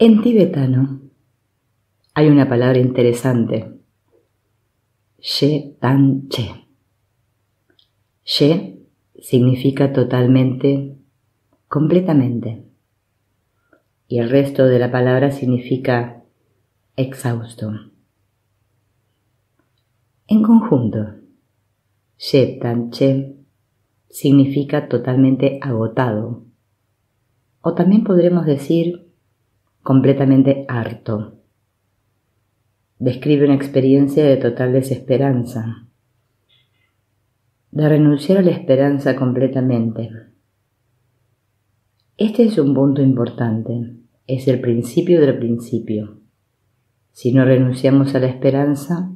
En tibetano hay una palabra interesante, She Tan Che. She significa totalmente, completamente, y el resto de la palabra significa exhausto. En conjunto, She Tan Che significa totalmente agotado, o también podremos decir completamente harto. Describe una experiencia de total desesperanza, de renunciar a la esperanza completamente. Este es un punto importante, es el principio del principio. Si no renunciamos a la esperanza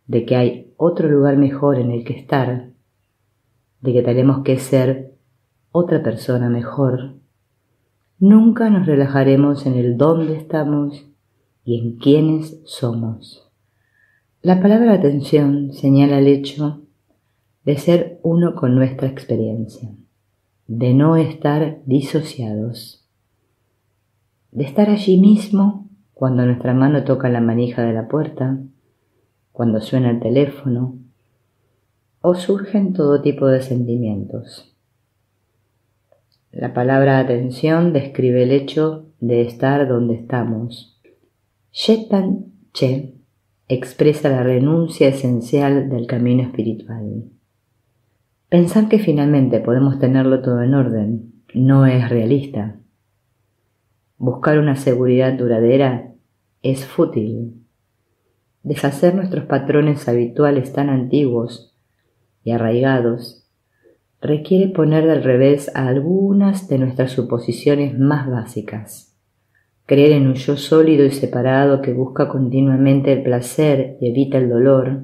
de que hay otro lugar mejor en el que estar, de que tenemos que ser otra persona mejor, nunca nos relajaremos en el dónde estamos y en quiénes somos. La palabra atención señala el hecho de ser uno con nuestra experiencia, de no estar disociados, de estar allí mismo cuando nuestra mano toca la manija de la puerta, cuando suena el teléfono o surgen todo tipo de sentimientos. La palabra atención describe el hecho de estar donde estamos. She Tan Che expresa la renuncia esencial del camino espiritual. Pensar que finalmente podemos tenerlo todo en orden no es realista. Buscar una seguridad duradera es fútil. Deshacer nuestros patrones habituales tan antiguos y arraigados requiere poner del revés a algunas de nuestras suposiciones más básicas. Creer en un yo sólido y separado que busca continuamente el placer y evita el dolor.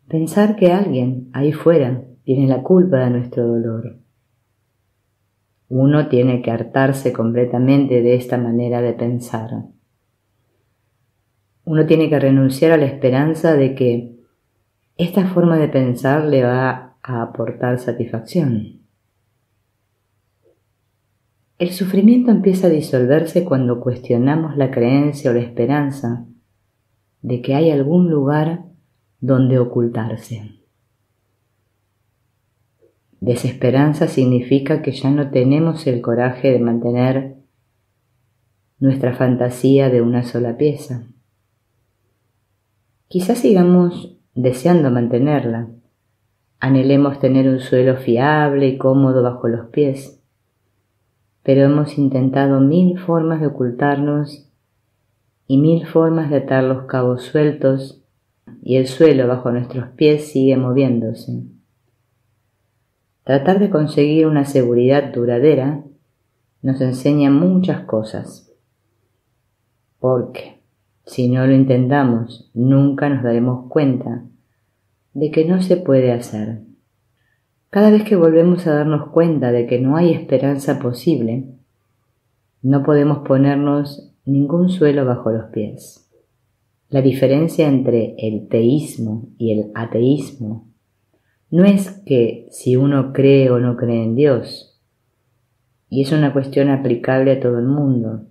Pensar que alguien ahí fuera tiene la culpa de nuestro dolor. Uno tiene que hartarse completamente de esta manera de pensar. Uno tiene que renunciar a la esperanza de que esta forma de pensar le va a aportar satisfacción. El sufrimiento empieza a disolverse cuando cuestionamos la creencia o la esperanza de que hay algún lugar donde ocultarse. Desesperanza significa que ya no tenemos el coraje de mantener nuestra fantasía de una sola pieza. Quizás sigamos deseando mantenerla, anhelemos tener un suelo fiable y cómodo bajo los pies, pero hemos intentado 1000 formas de ocultarnos y 1000 formas de atar los cabos sueltos y el suelo bajo nuestros pies sigue moviéndose. Tratar de conseguir una seguridad duradera nos enseña muchas cosas, porque si no lo intentamos nunca nos daremos cuenta de que no se puede hacer. Cada vez que volvemos a darnos cuenta de que no hay esperanza posible, no podemos ponernos ningún suelo bajo los pies. La diferencia entre el teísmo y el ateísmo no es que si uno cree o no cree en Dios, y es una cuestión aplicable a todo el mundo.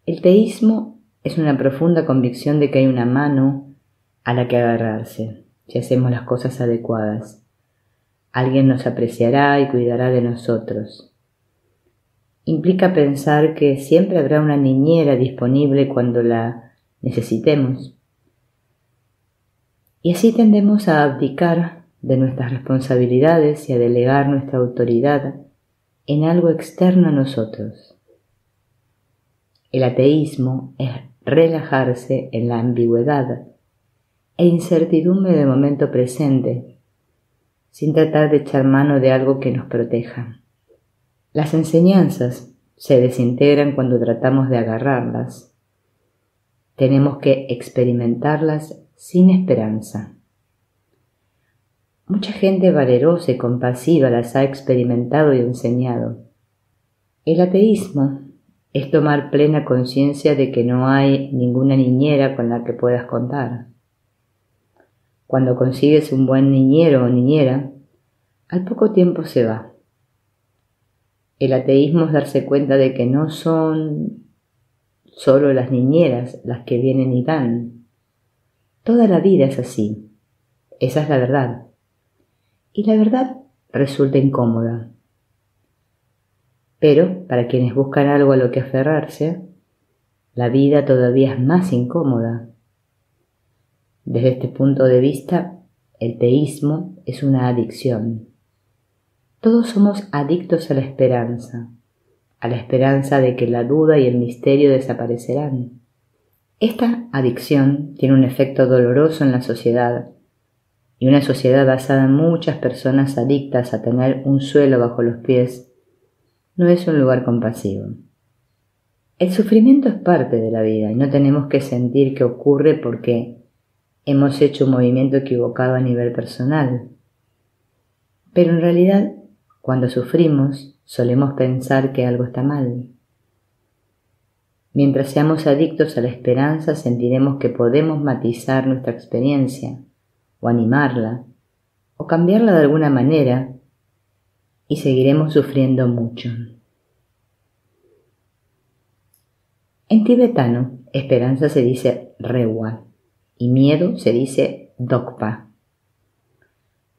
El teísmo es una profunda convicción de que hay una mano a la que agarrarse, si hacemos las cosas adecuadas. Alguien nos apreciará y cuidará de nosotros. Implica pensar que siempre habrá una niñera disponible cuando la necesitemos. Y así tendemos a abdicar de nuestras responsabilidades y a delegar nuestra autoridad en algo externo a nosotros. El ateísmo es relajarse en la ambigüedad e incertidumbre del momento presente, sin tratar de echar mano de algo que nos proteja. Las enseñanzas se desintegran cuando tratamos de agarrarlas. Tenemos que experimentarlas sin esperanza. Mucha gente valerosa y compasiva las ha experimentado y enseñado. El ateísmo es tomar plena conciencia de que no hay ninguna niñera con la que puedas contar. Cuando consigues un buen niñero o niñera, al poco tiempo se va. El ateísmo es darse cuenta de que no son solo las niñeras las que vienen y van. Toda la vida es así. Esa es la verdad. Y la verdad resulta incómoda. Pero para quienes buscan algo a lo que aferrarse, la vida todavía es más incómoda. Desde este punto de vista, el teísmo es una adicción. Todos somos adictos a la esperanza de que la duda y el misterio desaparecerán. Esta adicción tiene un efecto doloroso en la sociedad, y una sociedad basada en muchas personas adictas a tener un suelo bajo los pies no es un lugar compasivo. El sufrimiento es parte de la vida y no tenemos que sentir que ocurre porque hemos hecho un movimiento equivocado a nivel personal. Pero en realidad, cuando sufrimos, solemos pensar que algo está mal. Mientras seamos adictos a la esperanza, sentiremos que podemos matizar nuestra experiencia, o animarla, o cambiarla de alguna manera, y seguiremos sufriendo mucho. En tibetano, esperanza se dice rewa, y miedo se dice dokpa.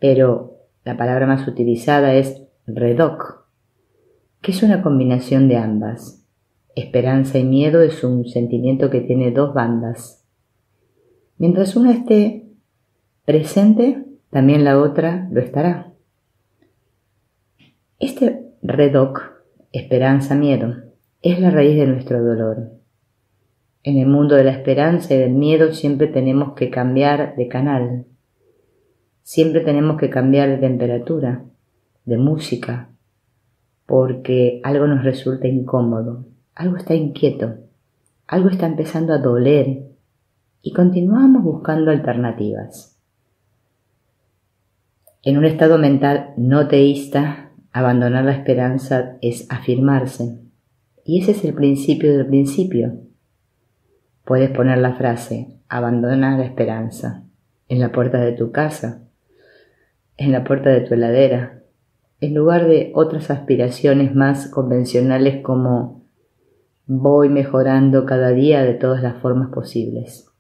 Pero la palabra más utilizada es redok, que es una combinación de ambas. Esperanza y miedo es un sentimiento que tiene dos bandas. Mientras una esté presente, también la otra lo estará. Este redok, esperanza-miedo, es la raíz de nuestro dolor. En el mundo de la esperanza y del miedo siempre tenemos que cambiar de canal. Siempre tenemos que cambiar de temperatura, de música, porque algo nos resulta incómodo, algo está inquieto, algo está empezando a doler y continuamos buscando alternativas. En un estado mental no teísta, abandonar la esperanza es afirmarse, y ese es el principio del principio. Puedes poner la frase, abandona la esperanza, en la puerta de tu casa, en la puerta de tu heladera, en lugar de otras aspiraciones más convencionales como voy mejorando cada día de todas las formas posibles.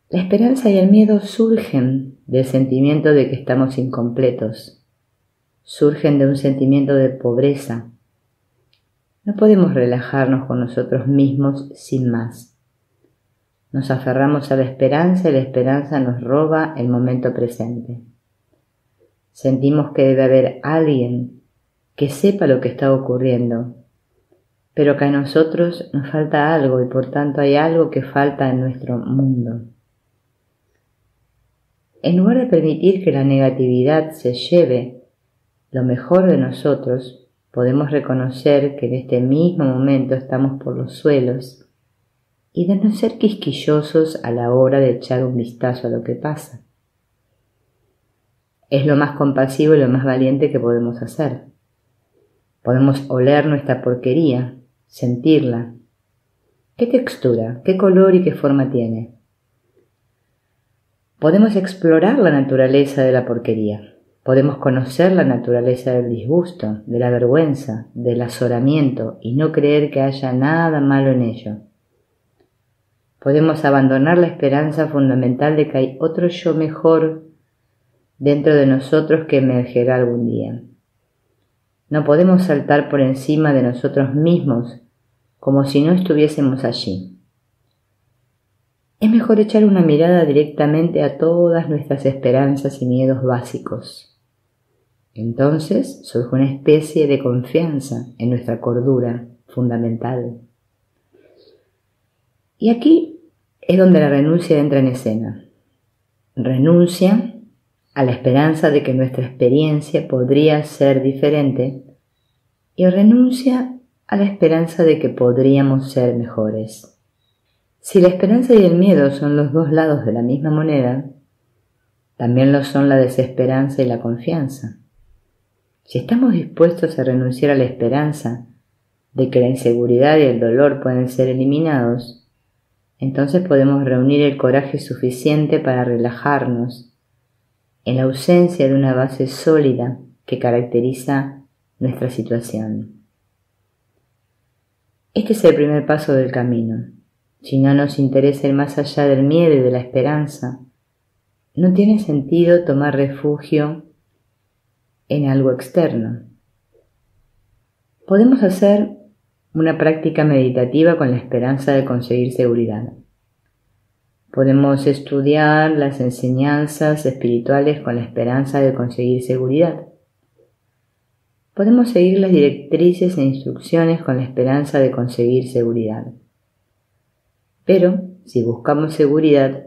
La esperanza y el miedo surgen del sentimiento de que estamos incompletos, surgen de un sentimiento de pobreza. No podemos relajarnos con nosotros mismos sin más. Nos aferramos a la esperanza y la esperanza nos roba el momento presente. Sentimos que debe haber alguien que sepa lo que está ocurriendo, pero que a nosotros nos falta algo y por tanto hay algo que falta en nuestro mundo. En lugar de permitir que la negatividad se lleve lo mejor de nosotros, podemos reconocer que en este mismo momento estamos por los suelos y de no ser quisquillosos a la hora de echar un vistazo a lo que pasa. Es lo más compasivo y lo más valiente que podemos hacer. Podemos oler nuestra porquería, sentirla. ¿Qué textura, qué color y qué forma tiene? Podemos explorar la naturaleza de la porquería. Podemos conocer la naturaleza del disgusto, de la vergüenza, del azoramiento y no creer que haya nada malo en ello. Podemos abandonar la esperanza fundamental de que hay otro yo mejor dentro de nosotros que emergerá algún día. No podemos saltar por encima de nosotros mismos como si no estuviésemos allí. Es mejor echar una mirada directamente a todas nuestras esperanzas y miedos básicos. Entonces surge una especie de confianza en nuestra cordura fundamental. Y aquí es donde la renuncia entra en escena. Renuncia a la esperanza de que nuestra experiencia podría ser diferente y renuncia a la esperanza de que podríamos ser mejores. Si la esperanza y el miedo son los dos lados de la misma moneda, también lo son la desesperanza y la confianza. Si estamos dispuestos a renunciar a la esperanza de que la inseguridad y el dolor pueden ser eliminados, entonces podemos reunir el coraje suficiente para relajarnos en la ausencia de una base sólida que caracteriza nuestra situación. Este es el primer paso del camino. Si no nos interesa ir más allá del miedo y de la esperanza, no tiene sentido tomar refugio en algo externo. Podemos hacer una práctica meditativa con la esperanza de conseguir seguridad. Podemos estudiar las enseñanzas espirituales con la esperanza de conseguir seguridad. Podemos seguir las directrices e instrucciones con la esperanza de conseguir seguridad. Pero, si buscamos seguridad,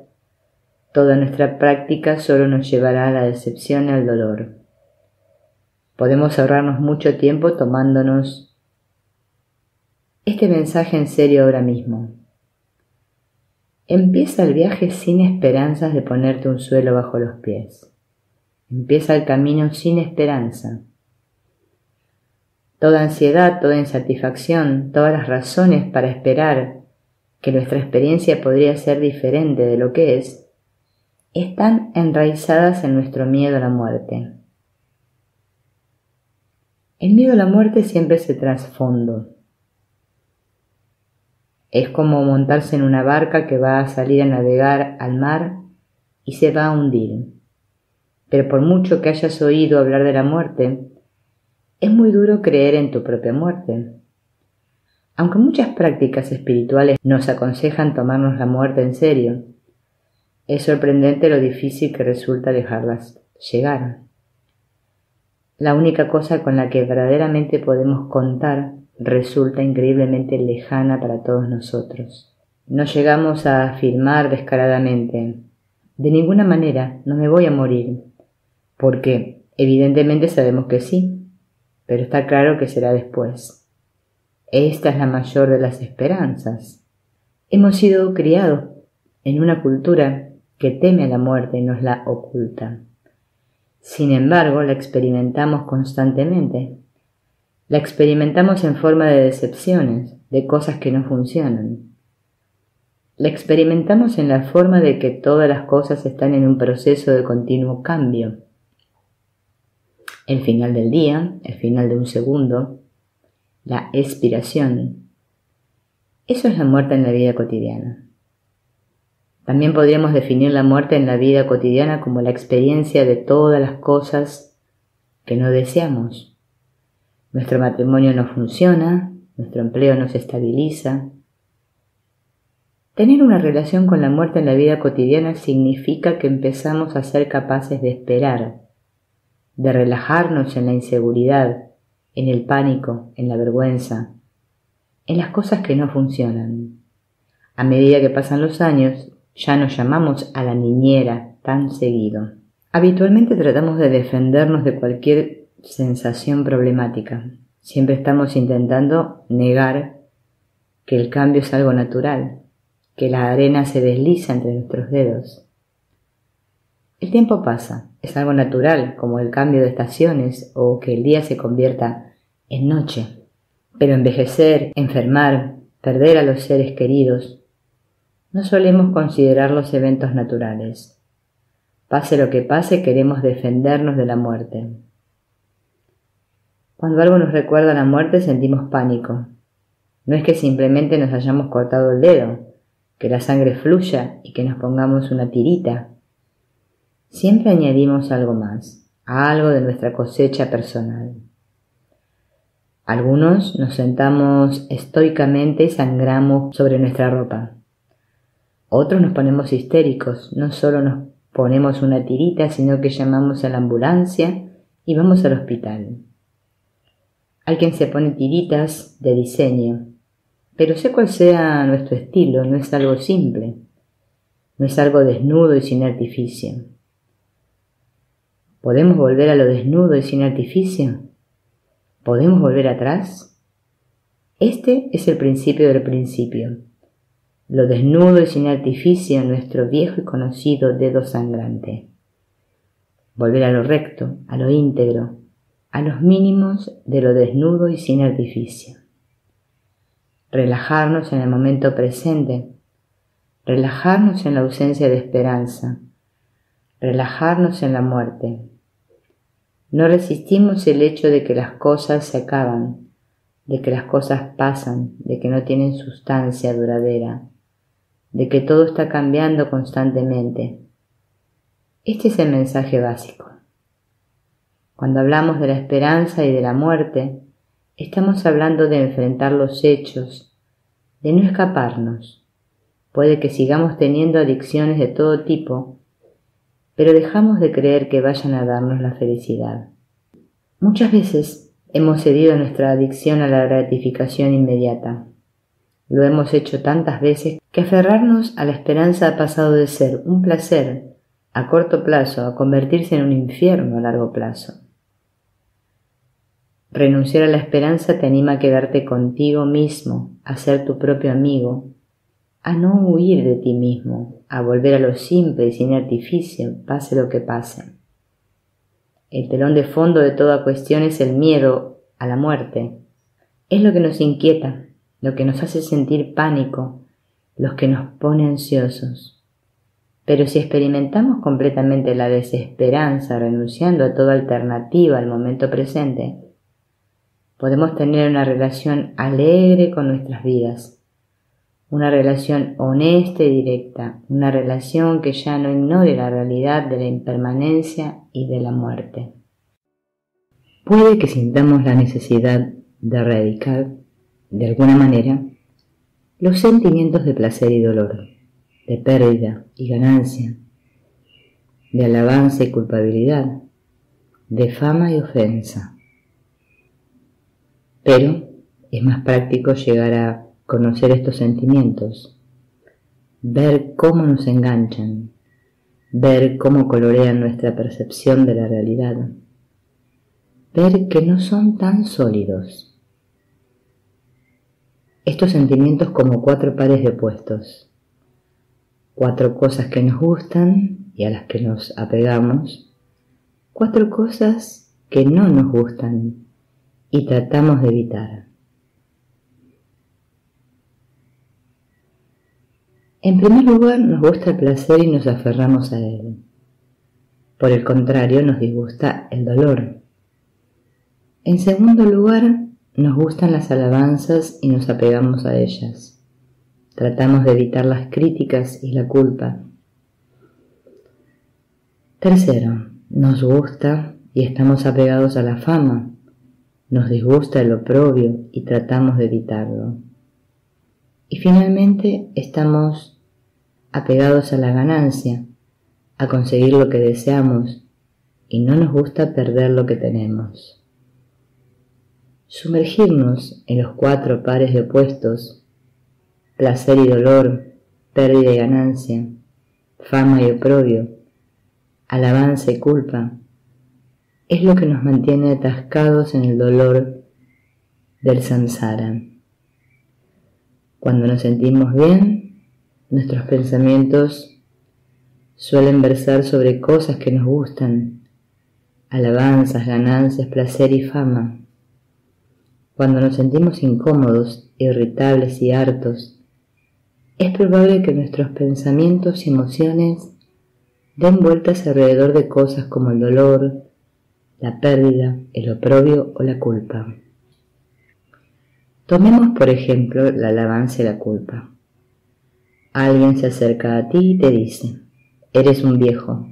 toda nuestra práctica solo nos llevará a la decepción y al dolor. Podemos ahorrarnos mucho tiempo tomándonos este mensaje en serio ahora mismo. Empieza el viaje sin esperanzas de ponerte un suelo bajo los pies. Empieza el camino sin esperanza. Toda ansiedad, toda insatisfacción, todas las razones para esperar que nuestra experiencia podría ser diferente de lo que es, están enraizadas en nuestro miedo a la muerte. El miedo a la muerte siempre es el trasfondo. Es como montarse en una barca que va a salir a navegar al mar y se va a hundir. Pero por mucho que hayas oído hablar de la muerte, es muy duro creer en tu propia muerte. Aunque muchas prácticas espirituales nos aconsejan tomarnos la muerte en serio, es sorprendente lo difícil que resulta dejarlas llegar. La única cosa con la que verdaderamente podemos contar resulta increíblemente lejana para todos nosotros. No llegamos a afirmar descaradamente: de ninguna manera no me voy a morir, porque evidentemente sabemos que sí, pero está claro que será después. Esta es la mayor de las esperanzas. Hemos sido criados en una cultura que teme a la muerte y nos la oculta. Sin embargo, la experimentamos constantemente. La experimentamos en forma de decepciones, de cosas que no funcionan. La experimentamos en la forma de que todas las cosas están en un proceso de continuo cambio. El final del día, el final de un segundo, la expiración. Eso es la muerte en la vida cotidiana. También podríamos definir la muerte en la vida cotidiana como la experiencia de todas las cosas que no deseamos. Nuestro matrimonio no funciona, nuestro empleo no se estabiliza. Tener una relación con la muerte en la vida cotidiana significa que empezamos a ser capaces de esperar, de relajarnos en la inseguridad, en el pánico, en la vergüenza, en las cosas que no funcionan. A medida que pasan los años, ya nos llamamos a la niñera tan seguido. Habitualmente tratamos de defendernos de cualquier sensación problemática. Siempre estamos intentando negar que el cambio es algo natural, que la arena se desliza entre nuestros dedos. El tiempo pasa, es algo natural, como el cambio de estaciones o que el día se convierta en noche. Pero envejecer, enfermar, perder a los seres queridos, no solemos considerar los eventos naturales. Pase lo que pase, queremos defendernos de la muerte. Cuando algo nos recuerda a la muerte, sentimos pánico. No es que simplemente nos hayamos cortado el dedo, que la sangre fluya y que nos pongamos una tirita. Siempre añadimos algo más, algo de nuestra cosecha personal. Algunos nos sentamos estoicamente y sangramos sobre nuestra ropa. Otros nos ponemos histéricos, no solo nos ponemos una tirita, sino que llamamos a la ambulancia y vamos al hospital. Hay quien se pone tiritas de diseño, pero sea cual sea nuestro estilo, no es algo simple, no es algo desnudo y sin artificio. ¿Podemos volver a lo desnudo y sin artificio? ¿Podemos volver atrás? Este es el principio del principio. Lo desnudo y sin artificio en nuestro viejo y conocido dedo sangrante. Volver a lo recto, a lo íntegro, a los mínimos de lo desnudo y sin artificio. Relajarnos en el momento presente, relajarnos en la ausencia de esperanza, relajarnos en la muerte. No resistimos el hecho de que las cosas se acaban, de que las cosas pasan, de que no tienen sustancia duradera, de que todo está cambiando constantemente. Este es el mensaje básico. Cuando hablamos de la esperanza y de la muerte, estamos hablando de enfrentar los hechos, de no escaparnos. Puede que sigamos teniendo adicciones de todo tipo, pero dejamos de creer que vayan a darnos la felicidad. Muchas veces hemos cedido nuestra adicción a la gratificación inmediata. Lo hemos hecho tantas veces que aferrarnos a la esperanza ha pasado de ser un placer a corto plazo a convertirse en un infierno a largo plazo. Renunciar a la esperanza te anima a quedarte contigo mismo, a ser tu propio amigo, a no huir de ti mismo, a volver a lo simple y sin artificio, pase lo que pase. El telón de fondo de toda cuestión es el miedo a la muerte. Es lo que nos inquieta, lo que nos hace sentir pánico, lo que nos pone ansiosos. Pero si experimentamos completamente la desesperanza, renunciando a toda alternativa al momento presente, podemos tener una relación alegre con nuestras vidas, una relación honesta y directa, una relación que ya no ignore la realidad de la impermanencia y de la muerte. Puede que sintamos la necesidad de erradicar, de alguna manera, los sentimientos de placer y dolor, de pérdida y ganancia, de alabanza y culpabilidad, de fama y ofensa. Pero es más práctico llegar a conocer estos sentimientos, ver cómo nos enganchan, ver cómo colorean nuestra percepción de la realidad, ver que no son tan sólidos. Estos sentimientos como 4 pares de opuestos, 4 cosas que nos gustan y a las que nos apegamos, 4 cosas que no nos gustan y tratamos de evitar. En primer lugar, nos gusta el placer y nos aferramos a él. Por el contrario, nos disgusta el dolor. En segundo lugar, nos gustan las alabanzas y nos apegamos a ellas. Tratamos de evitar las críticas y la culpa. Tercero, nos gusta y estamos apegados a la fama. Nos disgusta el oprobio y tratamos de evitarlo. Y finalmente estamos apegados a la ganancia, a conseguir lo que deseamos, y no nos gusta perder lo que tenemos. Sumergirnos en los 4 pares de opuestos, placer y dolor, pérdida y ganancia, fama y oprobio, alabanza y culpa, es lo que nos mantiene atascados en el dolor del samsara. Cuando nos sentimos bien, nuestros pensamientos suelen versar sobre cosas que nos gustan, alabanzas, ganancias, placer y fama. Cuando nos sentimos incómodos, irritables y hartos, es probable que nuestros pensamientos y emociones den vueltas alrededor de cosas como el dolor, la pérdida, el oprobio o la culpa. Tomemos por ejemplo la alabanza y la culpa. Alguien se acerca a ti y te dice: eres un viejo.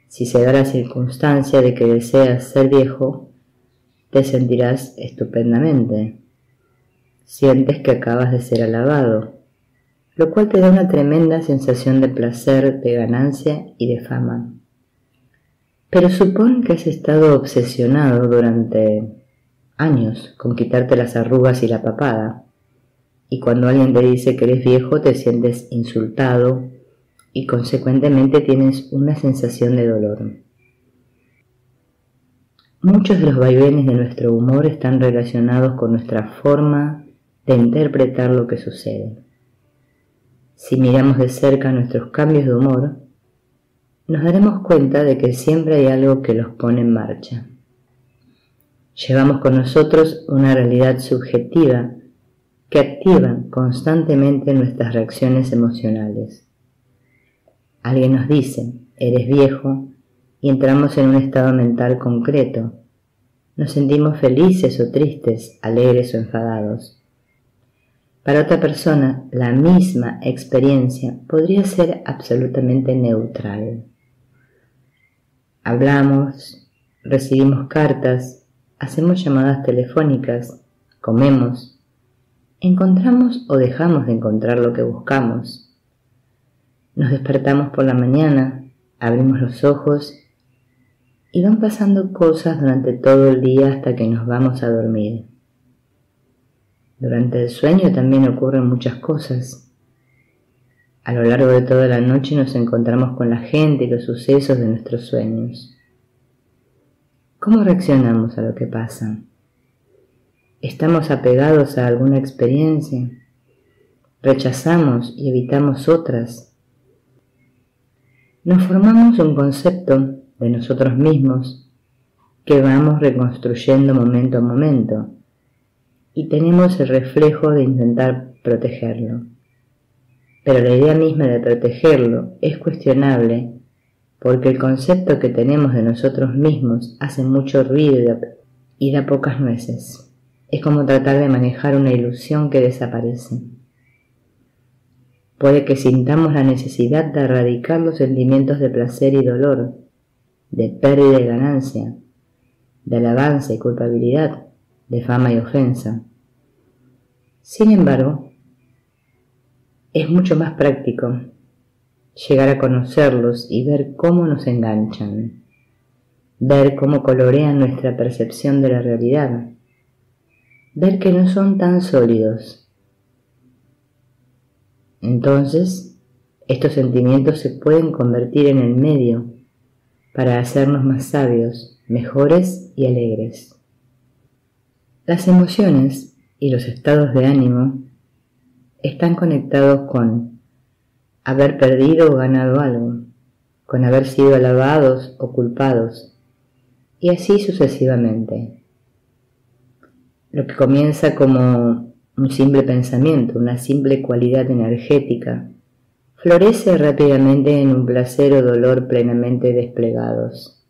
Si se da la circunstancia de que deseas ser viejo, te sentirás estupendamente. Sientes que acabas de ser alabado, lo cual te da una tremenda sensación de placer, de ganancia y de fama. Pero supón que has estado obsesionado durante años con quitarte las arrugas y la papada, y cuando alguien te dice que eres viejo te sientes insultado y consecuentemente tienes una sensación de dolor. Muchos de los vaivenes de nuestro humor están relacionados con nuestra forma de interpretar lo que sucede. Si miramos de cerca nuestros cambios de humor, nos daremos cuenta de que siempre hay algo que los pone en marcha. Llevamos con nosotros una realidad subjetiva que activa constantemente nuestras reacciones emocionales. Alguien nos dice: eres viejo, y entramos en un estado mental concreto. Nos sentimos felices o tristes, alegres o enfadados. Para otra persona, la misma experiencia podría ser absolutamente neutral. Hablamos, recibimos cartas, hacemos llamadas telefónicas, comemos, encontramos o dejamos de encontrar lo que buscamos. Nos despertamos por la mañana, abrimos los ojos y van pasando cosas durante todo el día hasta que nos vamos a dormir. Durante el sueño también ocurren muchas cosas. A lo largo de toda la noche nos encontramos con la gente y los sucesos de nuestros sueños. ¿Cómo reaccionamos a lo que pasa? ¿Estamos apegados a alguna experiencia? ¿Rechazamos y evitamos otras? Nos formamos un concepto de nosotros mismos que vamos reconstruyendo momento a momento y tenemos el reflejo de intentar protegerlo. Pero la idea misma de protegerlo es cuestionable porque el concepto que tenemos de nosotros mismos hace mucho ruido y da pocas nueces. Es como tratar de manejar una ilusión que desaparece. Puede que sintamos la necesidad de erradicar los sentimientos de placer y dolor, de pérdida y ganancia, de alabanza y culpabilidad, de fama y ofensa. Sin embargo, es mucho más práctico llegar a conocerlos y ver cómo nos enganchan, ver cómo colorean nuestra percepción de la realidad, ver que no son tan sólidos. Entonces, estos sentimientos se pueden convertir en el medio para hacernos más sabios, mejores y alegres. Las emociones y los estados de ánimo están conectados con haber perdido o ganado algo, con haber sido alabados o culpados, y así sucesivamente. Lo que comienza como un simple pensamiento, una simple cualidad energética, florece rápidamente en un placer o dolor plenamente desplegados.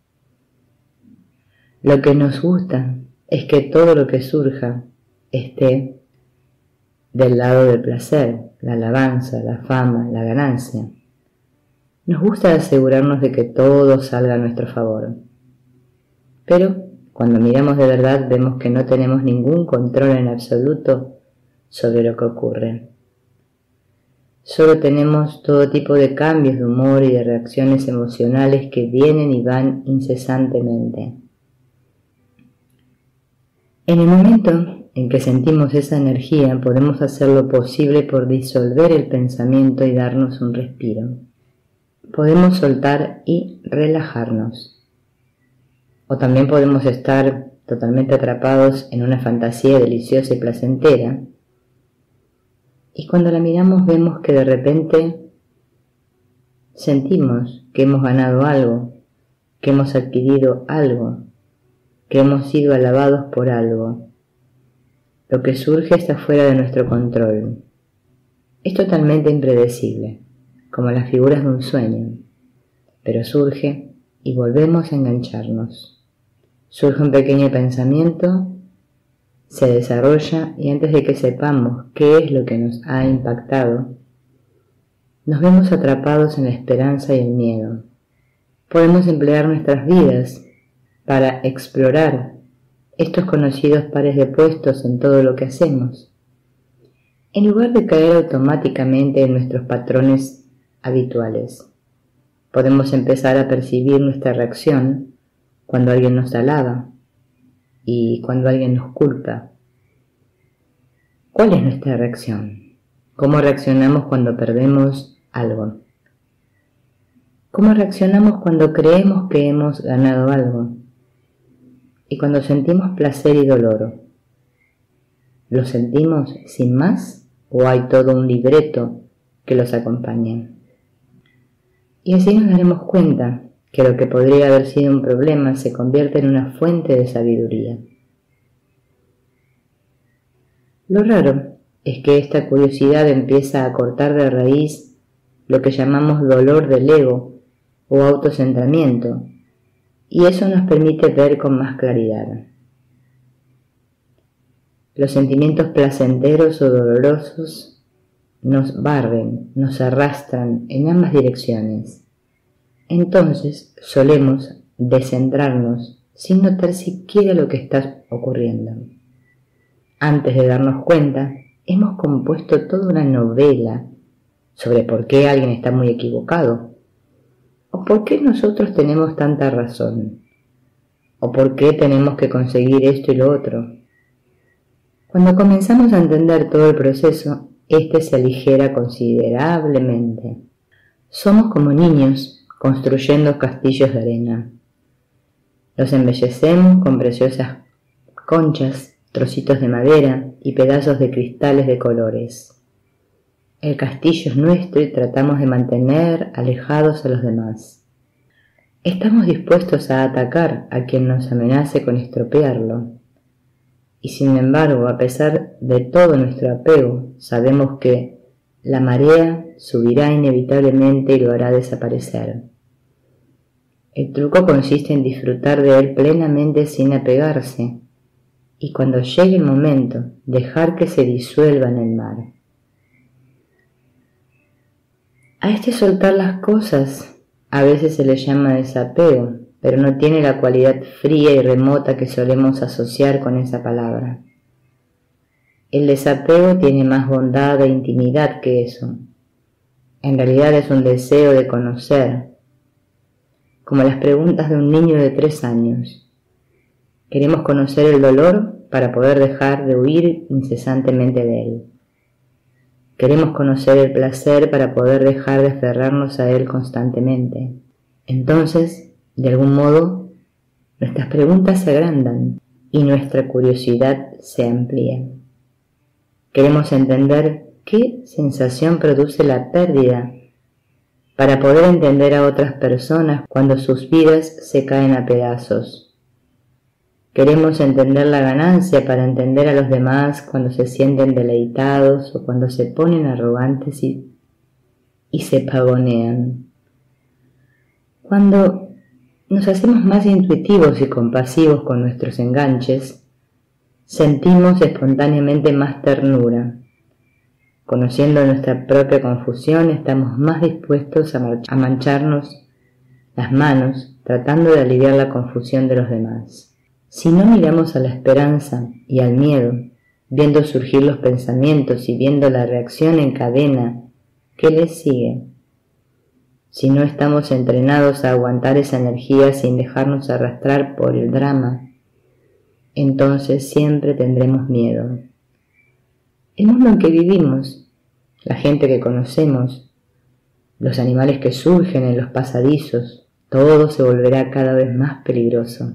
Lo que nos gusta es que todo lo que surja esté del lado del placer, la alabanza, la fama, la ganancia. Nos gusta asegurarnos de que todo salga a nuestro favor. Pero cuando miramos de verdad vemos que no tenemos ningún control en absoluto sobre lo que ocurre. Solo tenemos todo tipo de cambios de humor y de reacciones emocionales que vienen y van incesantemente. En el momento en que sentimos esa energía, podemos hacer lo posible por disolver el pensamiento y darnos un respiro. Podemos soltar y relajarnos. O también podemos estar totalmente atrapados en una fantasía deliciosa y placentera. Y cuando la miramos vemos que de repente sentimos que hemos ganado algo, que hemos adquirido algo, que hemos sido alabados por algo. Lo que surge está fuera de nuestro control. Es totalmente impredecible, como las figuras de un sueño, pero surge y volvemos a engancharnos. Surge un pequeño pensamiento, se desarrolla y antes de que sepamos qué es lo que nos ha impactado, nos vemos atrapados en la esperanza y el miedo. Podemos emplear nuestras vidas para explorar estos conocidos pares de puestos en todo lo que hacemos, en lugar de caer automáticamente en nuestros patrones habituales. Podemos empezar a percibir nuestra reacción cuando alguien nos alaba y cuando alguien nos culpa. ¿Cuál es nuestra reacción? ¿Cómo reaccionamos cuando perdemos algo? ¿Cómo reaccionamos cuando creemos que hemos ganado algo? Y cuando sentimos placer y dolor, ¿lo sentimos sin más o hay todo un libreto que los acompaña? Y así nos daremos cuenta que lo que podría haber sido un problema se convierte en una fuente de sabiduría. Lo raro es que esta curiosidad empieza a cortar de raíz lo que llamamos dolor del ego o autocentramiento, y eso nos permite ver con más claridad. Los sentimientos placenteros o dolorosos nos barren, nos arrastran en ambas direcciones. Entonces solemos descentrarnos sin notar siquiera lo que está ocurriendo. Antes de darnos cuenta, hemos compuesto toda una novela sobre por qué alguien está muy equivocado, o por qué nosotros tenemos tanta razón, o por qué tenemos que conseguir esto y lo otro. Cuando comenzamos a entender todo el proceso, este se aligera considerablemente. Somos como niños construyendo castillos de arena. Los embellecemos con preciosas conchas, trocitos de madera y pedazos de cristales de colores. El castillo es nuestro y tratamos de mantener alejados a los demás. Estamos dispuestos a atacar a quien nos amenace con estropearlo. Y sin embargo, a pesar de todo nuestro apego, sabemos que la marea subirá inevitablemente y lo hará desaparecer. El truco consiste en disfrutar de él plenamente sin apegarse, y cuando llegue el momento, dejar que se disuelva en el mar. A este soltar las cosas a veces se le llama desapego, pero no tiene la cualidad fría y remota que solemos asociar con esa palabra. El desapego tiene más bondad e intimidad que eso. En realidad es un deseo de conocer, como las preguntas de un niño de 3 años. Queremos conocer el dolor para poder dejar de huir incesantemente de él. Queremos conocer el placer para poder dejar de aferrarnos a él constantemente. Entonces, de algún modo, nuestras preguntas se agrandan y nuestra curiosidad se amplía. Queremos entender qué sensación produce la pérdida para poder entender a otras personas cuando sus vidas se caen a pedazos. Queremos entender la ganancia para entender a los demás cuando se sienten deleitados o cuando se ponen arrogantes y se pavonean. Cuando nos hacemos más intuitivos y compasivos con nuestros enganches, sentimos espontáneamente más ternura. Conociendo nuestra propia confusión, estamos más dispuestos a mancharnos las manos tratando de aliviar la confusión de los demás. Si no miramos a la esperanza y al miedo, viendo surgir los pensamientos y viendo la reacción en cadena que les sigue, si no estamos entrenados a aguantar esa energía sin dejarnos arrastrar por el drama, entonces siempre tendremos miedo. El mundo en que vivimos, la gente que conocemos, los animales que surgen en los pasadizos, todo se volverá cada vez más peligroso.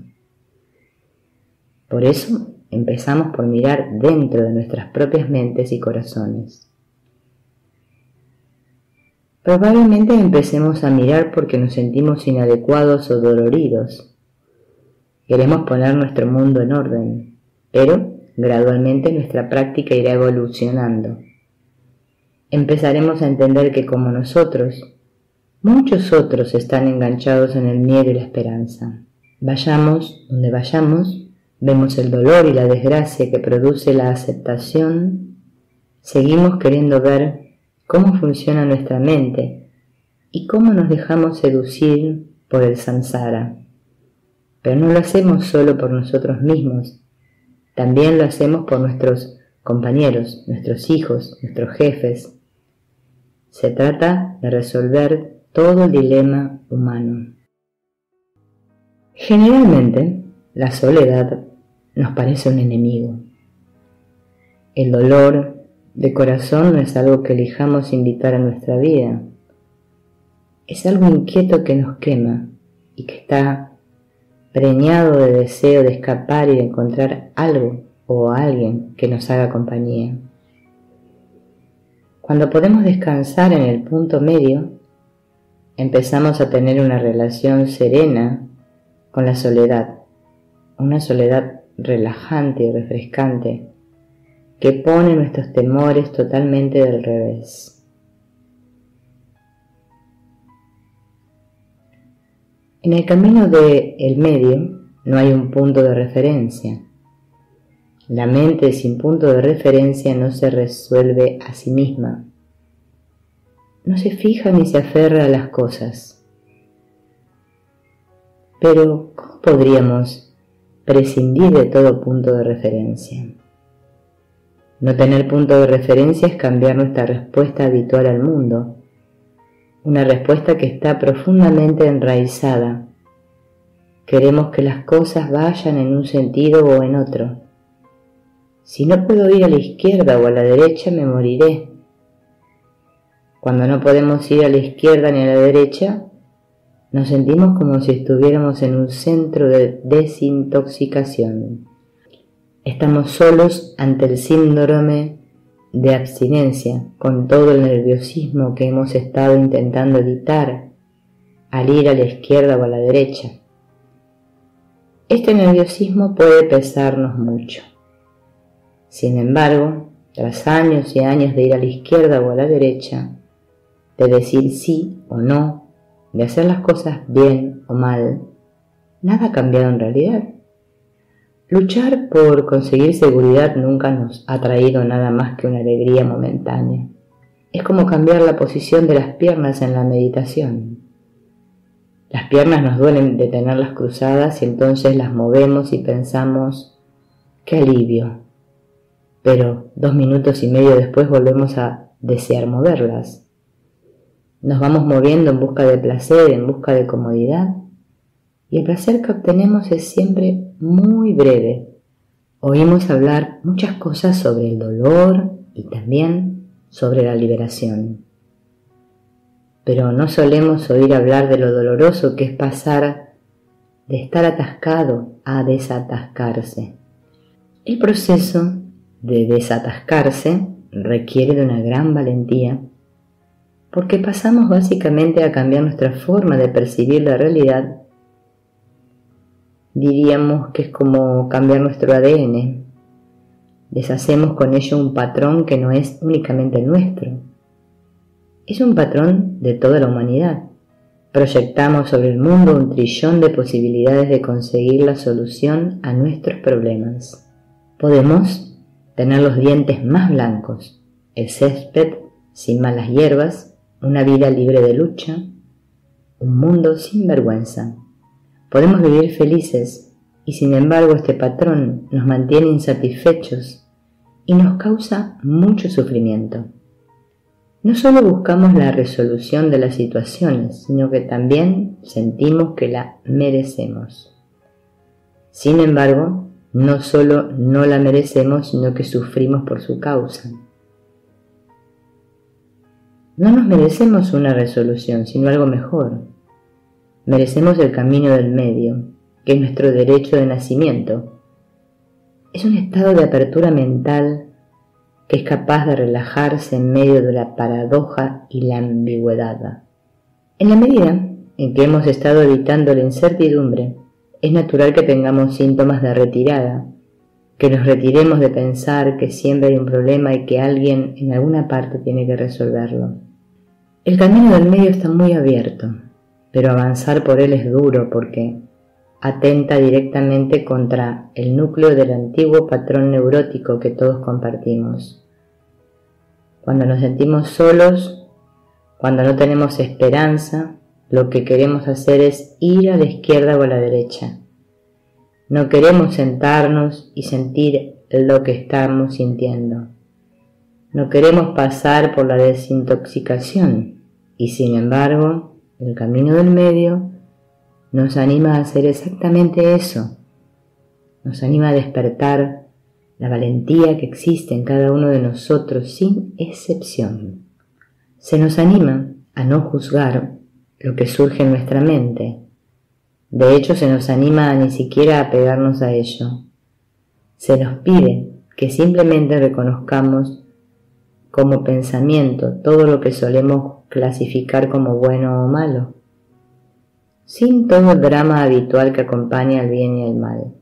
Por eso empezamos por mirar dentro de nuestras propias mentes y corazones. Probablemente empecemos a mirar porque nos sentimos inadecuados o doloridos. Queremos poner nuestro mundo en orden, pero gradualmente nuestra práctica irá evolucionando. Empezaremos a entender que como nosotros, muchos otros están enganchados en el miedo y la esperanza. Vayamos donde vayamos, vemos el dolor y la desgracia que produce la aceptación, seguimos queriendo ver cómo funciona nuestra mente y cómo nos dejamos seducir por el samsara. Pero no lo hacemos solo por nosotros mismos, también lo hacemos por nuestros compañeros, nuestros hijos, nuestros jefes. Se trata de resolver todo el dilema humano. Generalmente, la soledad nos parece un enemigo. El dolor de corazón no es algo que elijamos invitar a nuestra vida. Es algo inquieto que nos quema y que está preñado de deseo de escapar y de encontrar algo o a alguien que nos haga compañía. Cuando podemos descansar en el punto medio, empezamos a tener una relación serena con la soledad, una soledad relajante y refrescante que pone nuestros temores totalmente del revés. En el camino del medio no hay un punto de referencia. La mente sin punto de referencia no se resuelve a sí misma. No se fija ni se aferra a las cosas. Pero, ¿cómo podríamos prescindir de todo punto de referencia? No tener punto de referencia es cambiar nuestra respuesta habitual al mundo, una respuesta que está profundamente enraizada. Queremos que las cosas vayan en un sentido o en otro. Si no puedo ir a la izquierda o a la derecha, me moriré. Cuando no podemos ir a la izquierda ni a la derecha, nos sentimos como si estuviéramos en un centro de desintoxicación. Estamos solos ante el síndrome de abstinencia, con todo el nerviosismo que hemos estado intentando evitar al ir a la izquierda o a la derecha. Este nerviosismo puede pesarnos mucho. Sin embargo, tras años y años de ir a la izquierda o a la derecha, de decir sí o no, de hacer las cosas bien o mal, nada ha cambiado en realidad. Luchar por conseguir seguridad nunca nos ha traído nada más que una alegría momentánea. Es como cambiar la posición de las piernas en la meditación. Las piernas nos duelen de tenerlas cruzadas y entonces las movemos y pensamos, ¡qué alivio! Pero 2 minutos y medio después volvemos a desear moverlas. Nos vamos moviendo en busca de placer, en busca de comodidad, y el placer que obtenemos es siempre muy breve. Oímos hablar muchas cosas sobre el dolor y también sobre la liberación. Pero no solemos oír hablar de lo doloroso que es pasar de estar atascado a desatascarse. El proceso de desatascarse requiere de una gran valentía, porque pasamos básicamente a cambiar nuestra forma de percibir la realidad. Diríamos que es como cambiar nuestro ADN. Deshacemos con ello un patrón que no es únicamente nuestro. Es un patrón de toda la humanidad. Proyectamos sobre el mundo 1 trillón de posibilidades de conseguir la solución a nuestros problemas. Podemos tener los dientes más blancos, el césped sin malas hierbas, una vida libre de lucha, un mundo sin vergüenza. Podemos vivir felices y sin embargo este patrón nos mantiene insatisfechos y nos causa mucho sufrimiento. No solo buscamos la resolución de las situaciones, sino que también sentimos que la merecemos. Sin embargo, no solo no la merecemos, sino que sufrimos por su causa. No nos merecemos una resolución, sino algo mejor. Merecemos el camino del medio, que es nuestro derecho de nacimiento. Es un estado de apertura mental que es capaz de relajarse en medio de la paradoja y la ambigüedad. En la medida en que hemos estado evitando la incertidumbre, es natural que tengamos síntomas de retirada, que nos retiremos de pensar que siempre hay un problema y que alguien en alguna parte tiene que resolverlo. El camino del medio está muy abierto, pero avanzar por él es duro porque atenta directamente contra el núcleo del antiguo patrón neurótico que todos compartimos. Cuando nos sentimos solos, cuando no tenemos esperanza, lo que queremos hacer es ir a la izquierda o a la derecha. No queremos sentarnos y sentir lo que estamos sintiendo. No queremos pasar por la desintoxicación y sin embargo, el camino del medio nos anima a hacer exactamente eso. Nos anima a despertar la valentía que existe en cada uno de nosotros sin excepción. Se nos anima a no juzgar lo que surge en nuestra mente. De hecho, se nos anima a ni siquiera apegarnos a ello. Se nos pide que simplemente reconozcamos como pensamiento todo lo que solemos clasificar como bueno o malo, sin todo el drama habitual que acompaña al bien y al mal.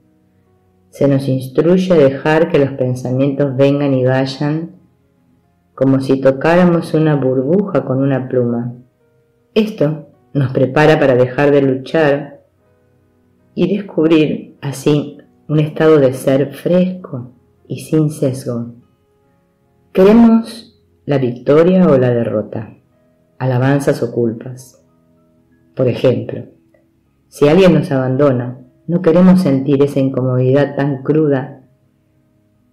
Se nos instruye a dejar que los pensamientos vengan y vayan como si tocáramos una burbuja con una pluma. Esto nos prepara para dejar de luchar y descubrir así un estado de ser fresco y sin sesgo. ¿Queremos la victoria o la derrota? ¿Alabanzas o culpas? Por ejemplo, si alguien nos abandona, no queremos sentir esa incomodidad tan cruda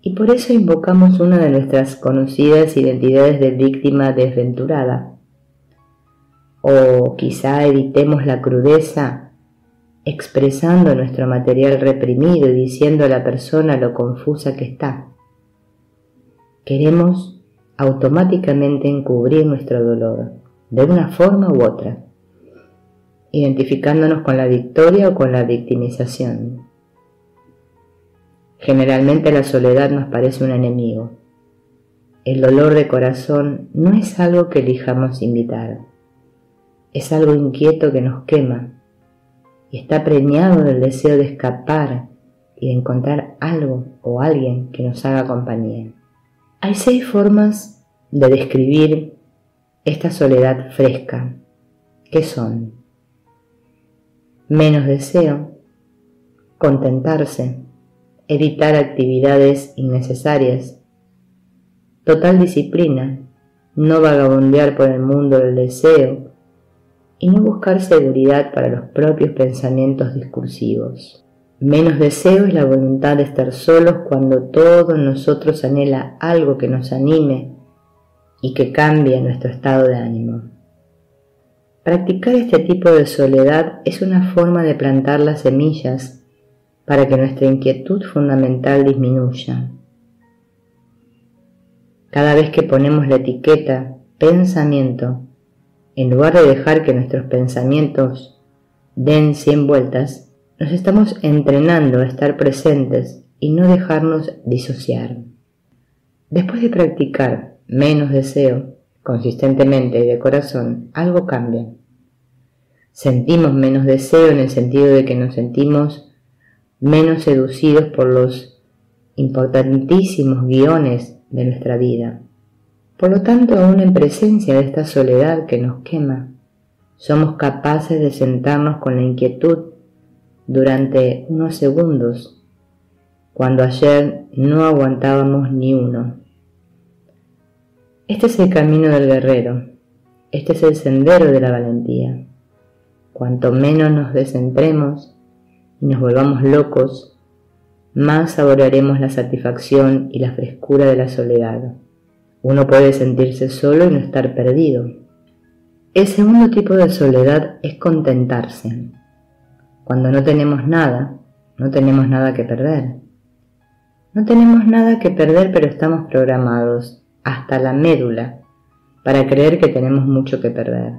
y por eso invocamos una de nuestras conocidas identidades de víctima desventurada. O quizá evitemos la crudeza expresando nuestro material reprimido y diciendo a la persona lo confusa que está. Queremos automáticamente encubrir nuestro dolor, de una forma u otra, identificándonos con la victoria o con la victimización. Generalmente la soledad nos parece un enemigo. El dolor de corazón no es algo que elijamos invitar. Es algo inquieto que nos quema y está preñado del deseo de escapar y de encontrar algo o alguien que nos haga compañía. Hay 6 formas de describir esta soledad fresca, que son: menos deseo, contentarse, evitar actividades innecesarias, total disciplina, no vagabundear por el mundo del deseo y no buscar seguridad para los propios pensamientos discursivos. Menos deseo es la voluntad de estar solos cuando todo en nosotros anhela algo que nos anime y que cambie nuestro estado de ánimo. Practicar este tipo de soledad es una forma de plantar las semillas para que nuestra inquietud fundamental disminuya. Cada vez que ponemos la etiqueta pensamiento, en lugar de dejar que nuestros pensamientos den 100 vueltas, nos estamos entrenando a estar presentes y no dejarnos disociar. Después de practicar menos deseo consistentemente y de corazón, algo cambia. Sentimos menos deseo en el sentido de que nos sentimos menos seducidos por los importantísimos guiones de nuestra vida. Por lo tanto, aún en presencia de esta soledad que nos quema, somos capaces de sentarnos con la inquietud durante unos segundos, cuando ayer no aguantábamos ni uno. Este es el camino del guerrero, este es el sendero de la valentía. Cuanto menos nos descentremos y nos volvamos locos, más saborearemos la satisfacción y la frescura de la soledad. Uno puede sentirse solo y no estar perdido. El segundo tipo de soledad es contentarse. Cuando no tenemos nada, no tenemos nada que perder. No tenemos nada que perder, pero estamos programados hasta la médula para creer que tenemos mucho que perder.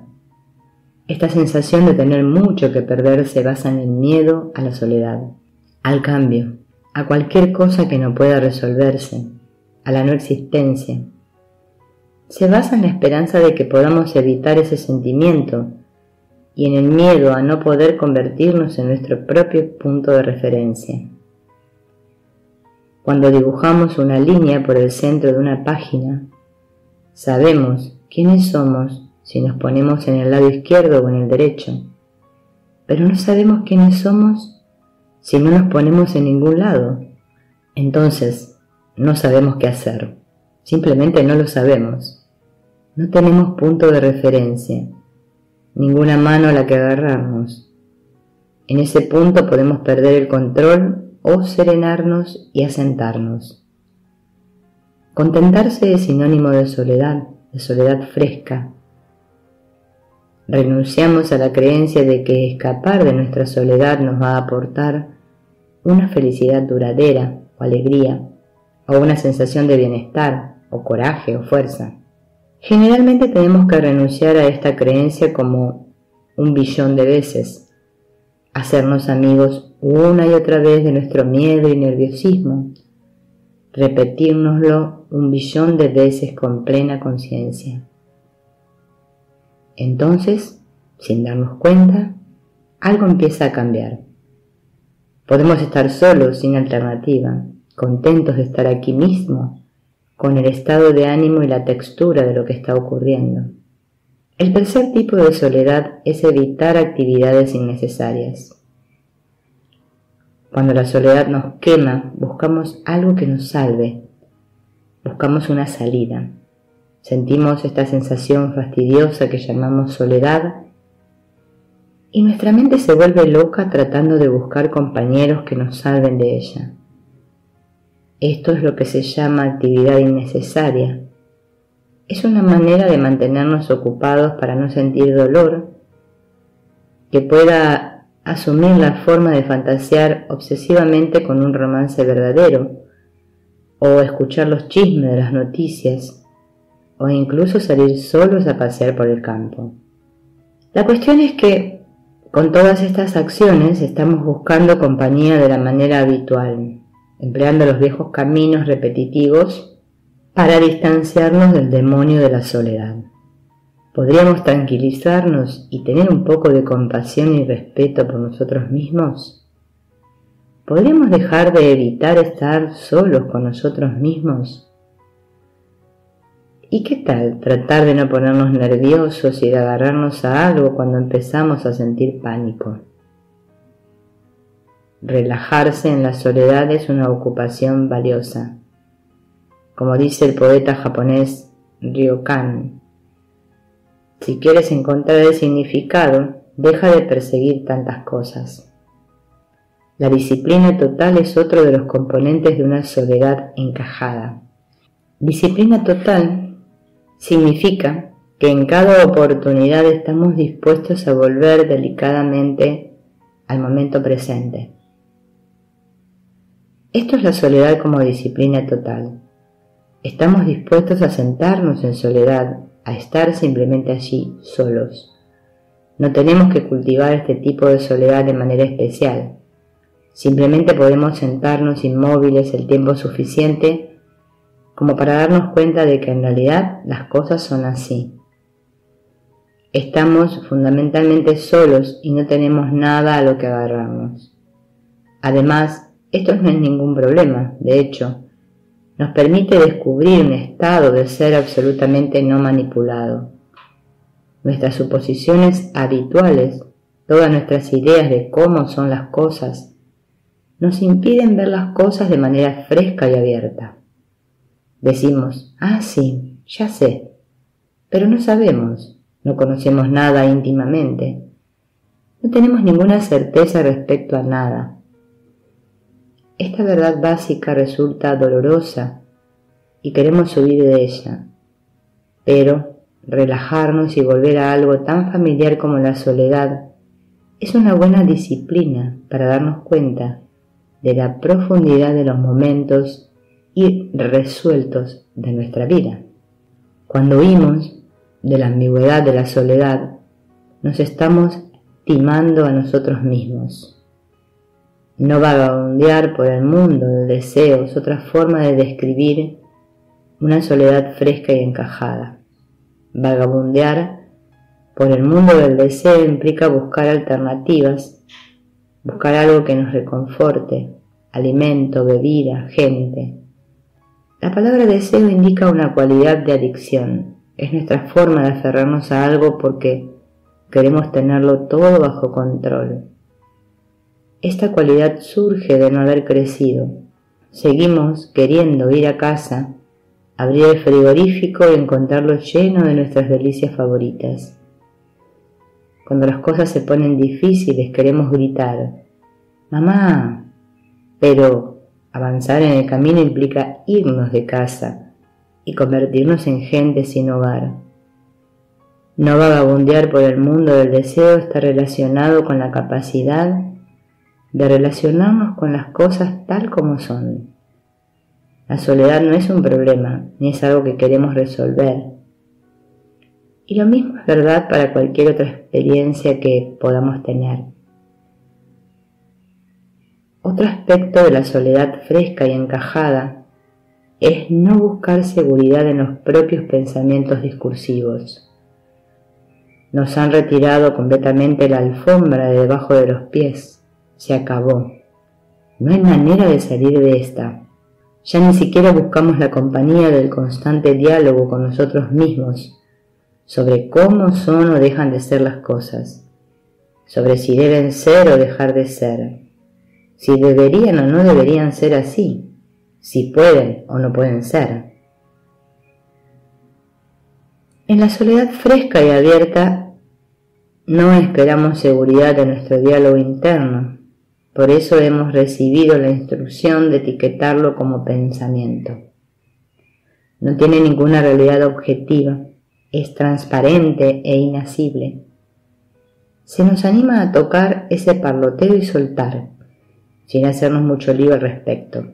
Esta sensación de tener mucho que perder se basa en el miedo a la soledad, al cambio, a cualquier cosa que no pueda resolverse, a la no existencia. Se basa en la esperanza de que podamos evitar ese sentimiento y en el miedo a no poder convertirnos en nuestro propio punto de referencia. Cuando dibujamos una línea por el centro de una página, sabemos quiénes somos si nos ponemos en el lado izquierdo o en el derecho, pero no sabemos quiénes somos si no nos ponemos en ningún lado. Entonces, no sabemos qué hacer, simplemente no lo sabemos. No tenemos punto de referencia, ninguna mano a la que agarrarnos. En ese punto podemos perder el control o serenarnos y asentarnos. Contentarse es sinónimo de soledad fresca. Renunciamos a la creencia de que escapar de nuestra soledad nos va a aportar una felicidad duradera o alegría, o una sensación de bienestar, o coraje o fuerza. Generalmente tenemos que renunciar a esta creencia como 1 billón de veces, hacernos amigos una y otra vez de nuestro miedo y nerviosismo, repetírnoslo 1 billón de veces con plena conciencia. Entonces, sin darnos cuenta, algo empieza a cambiar. Podemos estar solos, sin alternativa, contentos de estar aquí mismo, con el estado de ánimo y la textura de lo que está ocurriendo. El tercer tipo de soledad es evitar actividades innecesarias. Cuando la soledad nos quema, buscamos algo que nos salve, buscamos una salida. Sentimos esta sensación fastidiosa que llamamos soledad y nuestra mente se vuelve loca tratando de buscar compañeros que nos salven de ella. Esto es lo que se llama actividad innecesaria. Es una manera de mantenernos ocupados para no sentir dolor que pueda asumir la forma de fantasear obsesivamente con un romance verdadero, o escuchar los chismes de las noticias, o incluso salir solos a pasear por el campo. La cuestión es que con todas estas acciones estamos buscando compañía de la manera habitual, empleando los viejos caminos repetitivos para distanciarnos del demonio de la soledad. ¿Podríamos tranquilizarnos y tener un poco de compasión y respeto por nosotros mismos? ¿Podríamos dejar de evitar estar solos con nosotros mismos? ¿Y qué tal tratar de no ponernos nerviosos y de agarrarnos a algo cuando empezamos a sentir pánico? Relajarse en la soledad es una ocupación valiosa. Como dice el poeta japonés Ryokan, si quieres encontrar el significado, deja de perseguir tantas cosas. La disciplina total es otro de los componentes de una soledad encajada. Disciplina total significa que en cada oportunidad estamos dispuestos a volver delicadamente al momento presente. Esto es la soledad como disciplina total. Estamos dispuestos a sentarnos en soledad, a estar simplemente allí, solos. No tenemos que cultivar este tipo de soledad de manera especial. Simplemente podemos sentarnos inmóviles el tiempo suficiente como para darnos cuenta de que en realidad las cosas son así. Estamos fundamentalmente solos y no tenemos nada a lo que agarrarnos. Además, esto no es ningún problema. De hecho, nos permite descubrir un estado de ser absolutamente no manipulado. Nuestras suposiciones habituales, todas nuestras ideas de cómo son las cosas, nos impiden ver las cosas de manera fresca y abierta. Decimos, sí, ya sé, pero no sabemos, no conocemos nada íntimamente, no tenemos ninguna certeza respecto a nada. Esta verdad básica resulta dolorosa y queremos huir de ella, pero relajarnos y volver a algo tan familiar como la soledad es una buena disciplina para darnos cuenta de la profundidad de los momentos irresueltos de nuestra vida. Cuando huimos de la ambigüedad de la soledad, nos estamos timando a nosotros mismos. No vagabundear por el mundo del deseo es otra forma de describir una soledad fresca y encajada. Vagabundear por el mundo del deseo implica buscar alternativas, buscar algo que nos reconforte, alimento, bebida, gente. La palabra deseo indica una cualidad de adicción. Es nuestra forma de aferrarnos a algo porque queremos tenerlo todo bajo control. Esta cualidad surge de no haber crecido. Seguimos queriendo ir a casa, abrir el frigorífico y encontrarlo lleno de nuestras delicias favoritas. Cuando las cosas se ponen difíciles queremos gritar, ¡Mamá! Pero avanzar en el camino implica irnos de casa y convertirnos en gente sin hogar. No vagabundear por el mundo del deseo está relacionado con la capacidad de relacionarnos con las cosas tal como son. La soledad no es un problema, ni es algo que queremos resolver. Y lo mismo es verdad para cualquier otra experiencia que podamos tener. Otro aspecto de la soledad fresca y encajada es no buscar seguridad en los propios pensamientos discursivos. Nos han retirado completamente la alfombra de debajo de los pies. Se acabó. No hay manera de salir de esta. Ya ni siquiera buscamos la compañía del constante diálogo con nosotros mismos. sobre cómo son o dejan de ser las cosas, sobre si deben ser o dejar de ser, si deberían o no deberían ser así, si pueden o no pueden ser. En la soledad fresca y abierta no esperamos seguridad de nuestro diálogo interno, por eso hemos recibido la instrucción de etiquetarlo como pensamiento. No tiene ninguna realidad objetiva, es transparente e inacible. Se nos anima a tocar ese parloteo y soltar, sin hacernos mucho lío al respecto.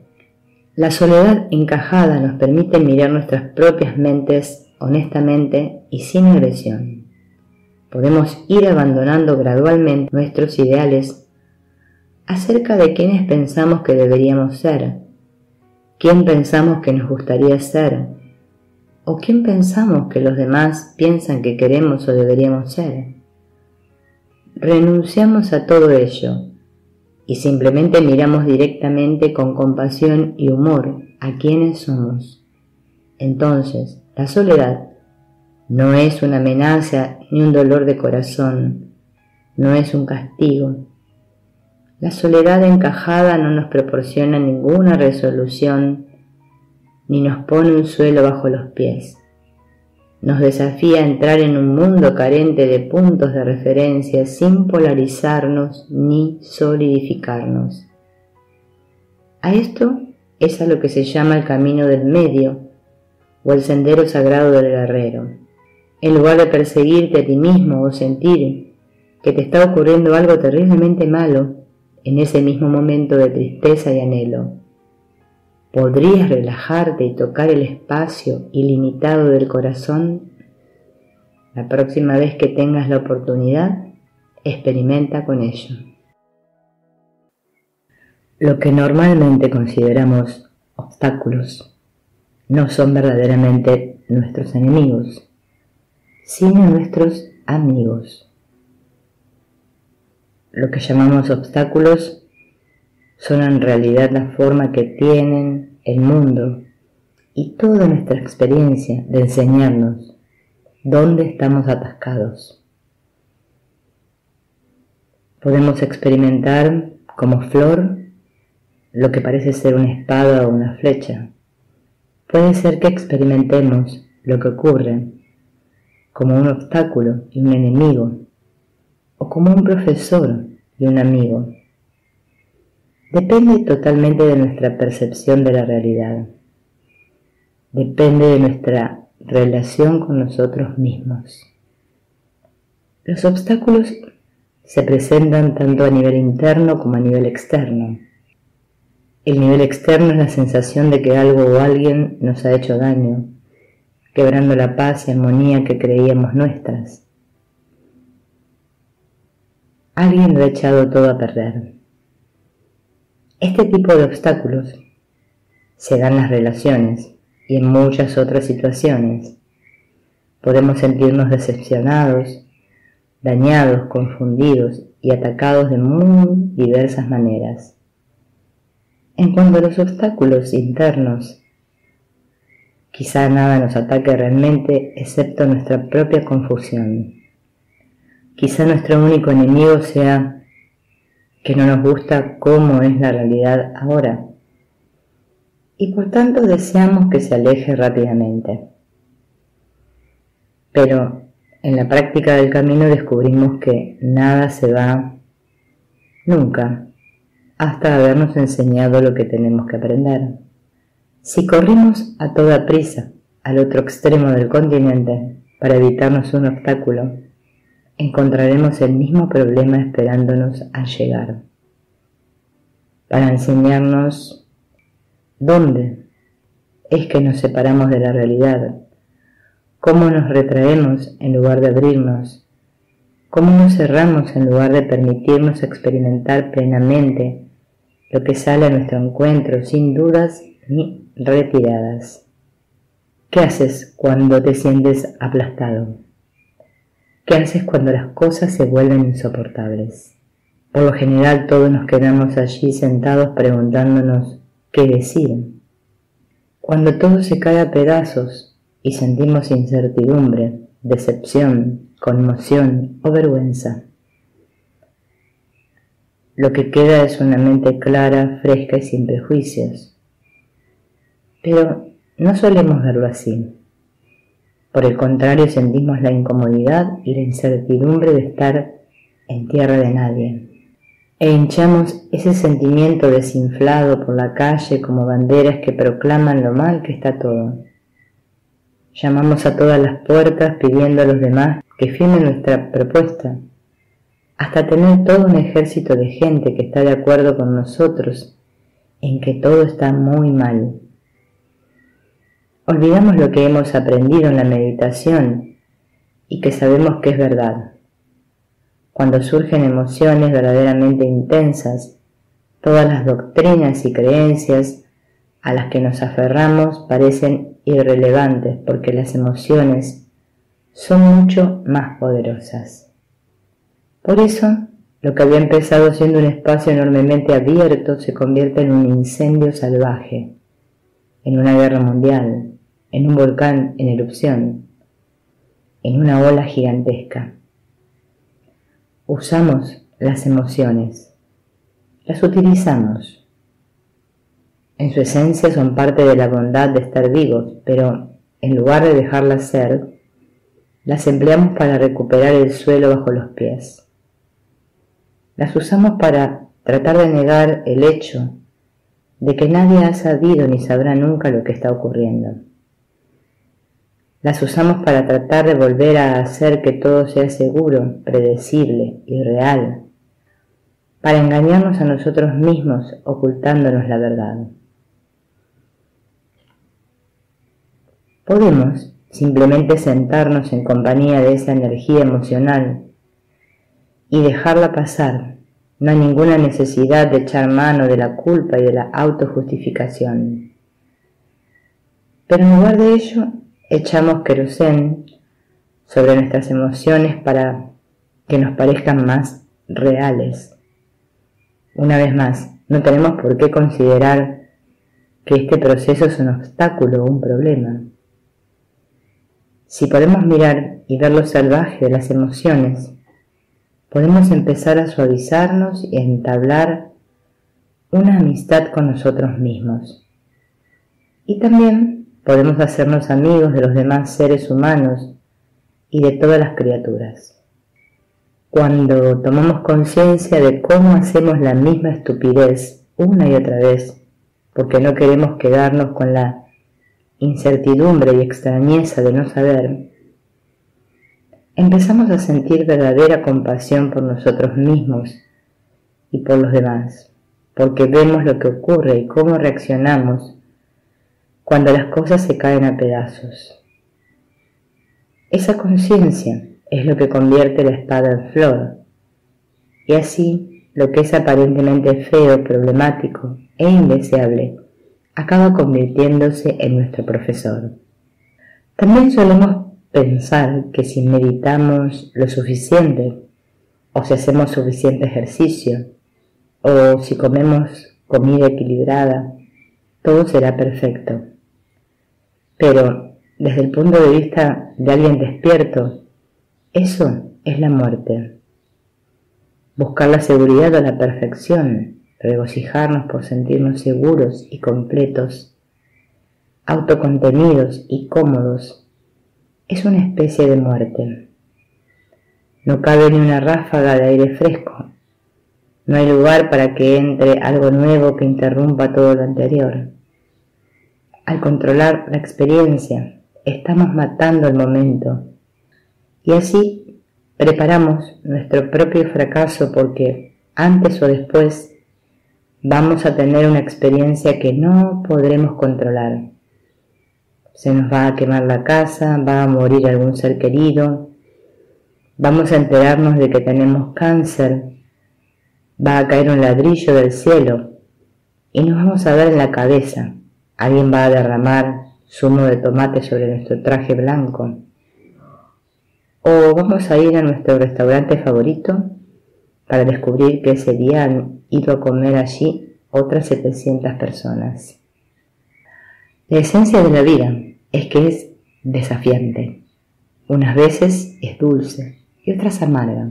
La soledad encajada nos permite mirar nuestras propias mentes honestamente y sin agresión. Podemos ir abandonando gradualmente nuestros ideales acerca de quiénes pensamos que deberíamos ser, quién pensamos que nos gustaría ser, o quién pensamos que los demás piensan que queremos o deberíamos ser. Renunciamos a todo ello y simplemente miramos directamente con compasión y humor a quiénes somos. Entonces, la soledad no es una amenaza ni un dolor de corazón, no es un castigo. La soledad encajada no nos proporciona ninguna resolución ni nos pone un suelo bajo los pies. Nos desafía a entrar en un mundo carente de puntos de referencia sin polarizarnos ni solidificarnos. A esto es a lo que se llama el camino del medio o el sendero sagrado del guerrero. En lugar de perseguirte a ti mismo o sentir que te está ocurriendo algo terriblemente malo en ese mismo momento de tristeza y anhelo, ¿podrías relajarte y tocar el espacio ilimitado del corazón? La próxima vez que tengas la oportunidad, experimenta con ello. Lo que normalmente consideramos obstáculos no son verdaderamente nuestros enemigos, sino nuestros amigos. Lo que llamamos obstáculos son en realidad la forma que tienen el mundo y toda nuestra experiencia de enseñarnos dónde estamos atascados. Podemos experimentar como flor lo que parece ser una espada o una flecha. Puede ser que experimentemos lo que ocurre como un obstáculo y un enemigo, o como un profesor y un amigo. Depende totalmente de nuestra percepción de la realidad. Depende de nuestra relación con nosotros mismos. Los obstáculos se presentan tanto a nivel interno como a nivel externo. El nivel externo es la sensación de que algo o alguien nos ha hecho daño, quebrando la paz y armonía que creíamos nuestras. Alguien lo ha echado todo a perder. Este tipo de obstáculos se dan en las relaciones y en muchas otras situaciones. Podemos sentirnos decepcionados, dañados, confundidos y atacados de muy diversas maneras. En cuanto a los obstáculos internos, quizá nada nos ataque realmente excepto nuestra propia confusión. Quizá nuestro único enemigo sea que no nos gusta cómo es la realidad ahora y por tanto deseamos que se aleje rápidamente. Pero en la práctica del camino descubrimos que nada se va nunca hasta habernos enseñado lo que tenemos que aprender. Si corrimos a toda prisa al otro extremo del continente para evitarnos un obstáculo, encontraremos el mismo problema esperándonos al llegar, para enseñarnos dónde es que nos separamos de la realidad, cómo nos retraemos en lugar de abrirnos, cómo nos cerramos en lugar de permitirnos experimentar plenamente lo que sale a nuestro encuentro sin dudas ni retiradas. ¿Qué haces cuando te sientes aplastado? ¿Qué haces cuando las cosas se vuelven insoportables? Por lo general todos nos quedamos allí sentados preguntándonos qué decir. Cuando todo se cae a pedazos y sentimos incertidumbre, decepción, conmoción o vergüenza. Lo que queda es una mente clara, fresca y sin prejuicios. Pero no solemos verlo así. Por el contrario, sentimos la incomodidad y la incertidumbre de estar en tierra de nadie. E hinchamos ese sentimiento desinflado por la calle como banderas que proclaman lo mal que está todo. Llamamos a todas las puertas pidiendo a los demás que firmen nuestra propuesta, hasta tener todo un ejército de gente que está de acuerdo con nosotros en que todo está muy mal. Olvidamos lo que hemos aprendido en la meditación y que sabemos que es verdad. Cuando surgen emociones verdaderamente intensas, todas las doctrinas y creencias a las que nos aferramos parecen irrelevantes porque las emociones son mucho más poderosas. Por eso, lo que había empezado siendo un espacio enormemente abierto se convierte en un incendio salvaje, en una guerra mundial, en un volcán en erupción, en una ola gigantesca. Usamos las emociones, las utilizamos. En su esencia son parte de la bondad de estar vivos, pero en lugar de dejarlas ser, las empleamos para recuperar el suelo bajo los pies. Las usamos para tratar de negar el hecho de que nadie ha sabido ni sabrá nunca lo que está ocurriendo. Las usamos para tratar de volver a hacer que todo sea seguro, predecible y real, para engañarnos a nosotros mismos ocultándonos la verdad. Podemos simplemente sentarnos en compañía de esa energía emocional y dejarla pasar. No hay ninguna necesidad de echar mano de la culpa y de la autojustificación. Pero en lugar de ello, echamos querosén sobre nuestras emociones para que nos parezcan más reales. Una vez más, no tenemos por qué considerar que este proceso es un obstáculo o un problema. Si podemos mirar y ver lo salvaje de las emociones, podemos empezar a suavizarnos y a entablar una amistad con nosotros mismos. Y también podemos hacernos amigos de los demás seres humanos y de todas las criaturas. Cuando tomamos conciencia de cómo hacemos la misma estupidez una y otra vez, porque no queremos quedarnos con la incertidumbre y extrañeza de no saber, empezamos a sentir verdadera compasión por nosotros mismos y por los demás, porque vemos lo que ocurre y cómo reaccionamos cuando las cosas se caen a pedazos. Esa conciencia es lo que convierte la espada en flor, y así lo que es aparentemente feo, problemático e indeseable acaba convirtiéndose en nuestro profesor. También solemos pensar que si meditamos lo suficiente, o si hacemos suficiente ejercicio, o si comemos comida equilibrada, todo será perfecto. Pero desde el punto de vista de alguien despierto, eso es la muerte. Buscar la seguridad o la perfección, regocijarnos por sentirnos seguros y completos, autocontenidos y cómodos, es una especie de muerte. No cabe ni una ráfaga de aire fresco. No hay lugar para que entre algo nuevo que interrumpa todo lo anterior. Al controlar la experiencia, estamos matando el momento y así preparamos nuestro propio fracaso porque antes o después vamos a tener una experiencia que no podremos controlar. Se nos va a quemar la casa, va a morir algún ser querido, vamos a enterarnos de que tenemos cáncer, va a caer un ladrillo del cielo y nos vamos a ver en la cabeza. Alguien va a derramar zumo de tomate sobre nuestro traje blanco. O vamos a ir a nuestro restaurante favorito para descubrir que ese día han ido a comer allí otras 700 personas. La esencia de la vida es que es desafiante. Unas veces es dulce y otras amarga.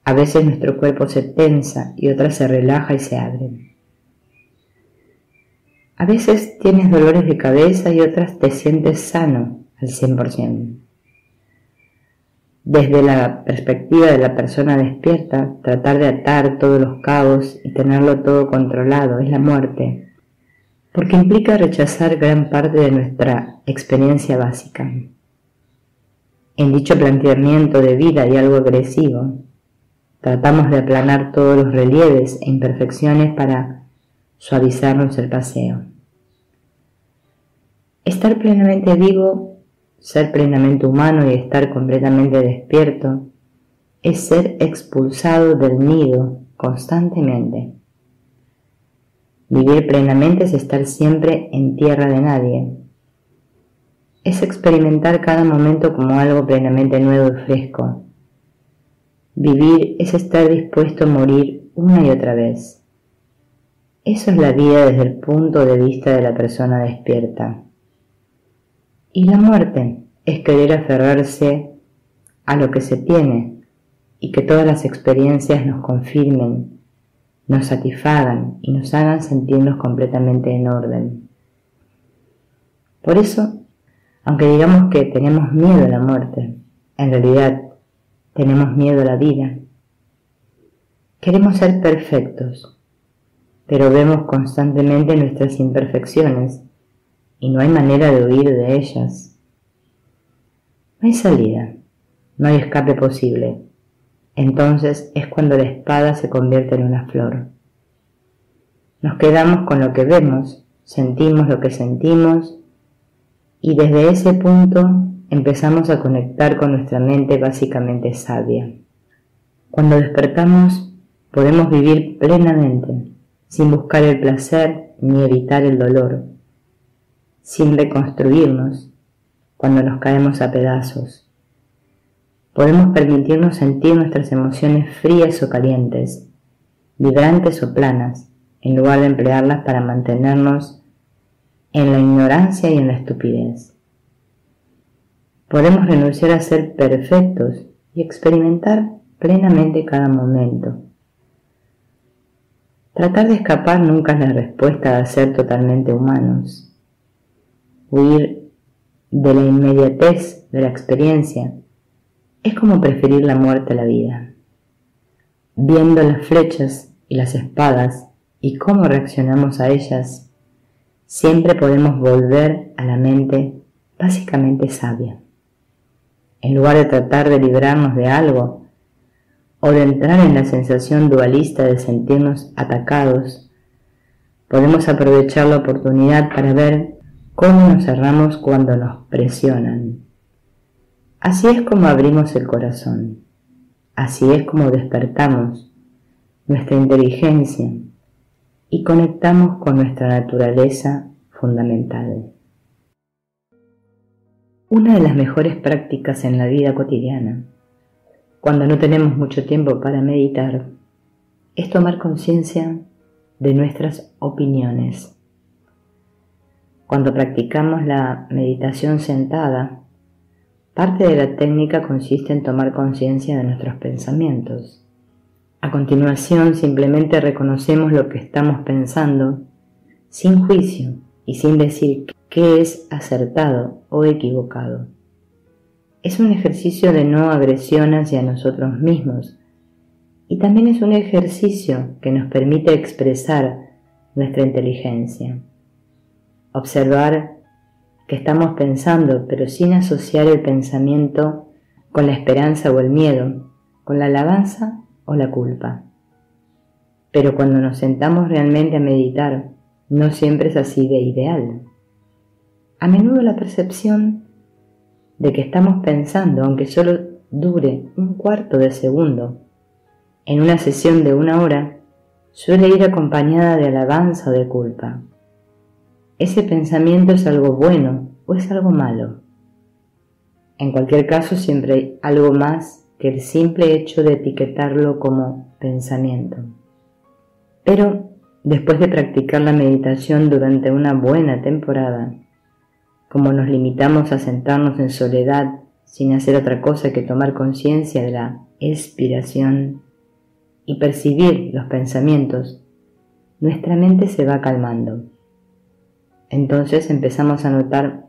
A veces nuestro cuerpo se tensa y otras se relaja y se abre. A veces tienes dolores de cabeza y otras te sientes sano al 100%. Desde la perspectiva de la persona despierta, tratar de atar todos los cabos y tenerlo todo controlado es la muerte, porque implica rechazar gran parte de nuestra experiencia básica. En dicho planteamiento de vida hay algo agresivo. Tratamos de aplanar todos los relieves e imperfecciones para suavizarnos el paseo. Estar plenamente vivo, ser plenamente humano y estar completamente despierto es ser expulsado del nido constantemente. Vivir plenamente es estar siempre en tierra de nadie. Es experimentar cada momento como algo plenamente nuevo y fresco. Vivir es estar dispuesto a morir una y otra vez. Eso es la vida desde el punto de vista de la persona despierta. Y la muerte es querer aferrarse a lo que se tiene y que todas las experiencias nos confirmen, nos satisfagan y nos hagan sentirnos completamente en orden. Por eso, aunque digamos que tenemos miedo a la muerte, en realidad tenemos miedo a la vida. Queremos ser perfectos, pero vemos constantemente nuestras imperfecciones y no hay manera de huir de ellas. No hay salida, no hay escape posible. Entonces es cuando la espada se convierte en una flor. Nos quedamos con lo que vemos, sentimos lo que sentimos y desde ese punto empezamos a conectar con nuestra mente básicamente sabia. Cuando despertamos podemos vivir plenamente, sin buscar el placer ni evitar el dolor, sin reconstruirnos cuando nos caemos a pedazos. Podemos permitirnos sentir nuestras emociones frías o calientes, vibrantes o planas, en lugar de emplearlas para mantenernos en la ignorancia y en la estupidez. Podemos renunciar a ser perfectos y experimentar plenamente cada momento. Tratar de escapar nunca es la respuesta a ser totalmente humanos. Huir de la inmediatez de la experiencia es como preferir la muerte a la vida. Viendo las flechas y las espadas y cómo reaccionamos a ellas, siempre podemos volver a la mente básicamente sabia. En lugar de tratar de librarnos de algo o de entrar en la sensación dualista de sentirnos atacados, podemos aprovechar la oportunidad para ver cómo nos cerramos cuando nos presionan. Así es como abrimos el corazón, así es como despertamos nuestra inteligencia y conectamos con nuestra naturaleza fundamental. Una de las mejores prácticas en la vida cotidiana, cuando no tenemos mucho tiempo para meditar, es tomar conciencia de nuestras opiniones. Cuando practicamos la meditación sentada, parte de la técnica consiste en tomar conciencia de nuestros pensamientos. A continuación, simplemente reconocemos lo que estamos pensando sin juicio y sin decir qué es acertado o equivocado. Es un ejercicio de no agresión hacia nosotros mismos y también es un ejercicio que nos permite expresar nuestra inteligencia. Observar que estamos pensando, pero sin asociar el pensamiento con la esperanza o el miedo, con la alabanza o la culpa. Pero cuando nos sentamos realmente a meditar, no siempre es así de ideal. A menudo la percepción de que estamos pensando, aunque solo dure un cuarto de segundo, en una sesión de 1 hora, suele ir acompañada de alabanza o de culpa. ¿Ese pensamiento es algo bueno o es algo malo? En cualquier caso, siempre hay algo más que el simple hecho de etiquetarlo como pensamiento. Pero después de practicar la meditación durante una buena temporada, como nos limitamos a sentarnos en soledad sin hacer otra cosa que tomar conciencia de la expiración y percibir los pensamientos, nuestra mente se va calmando. Entonces empezamos a notar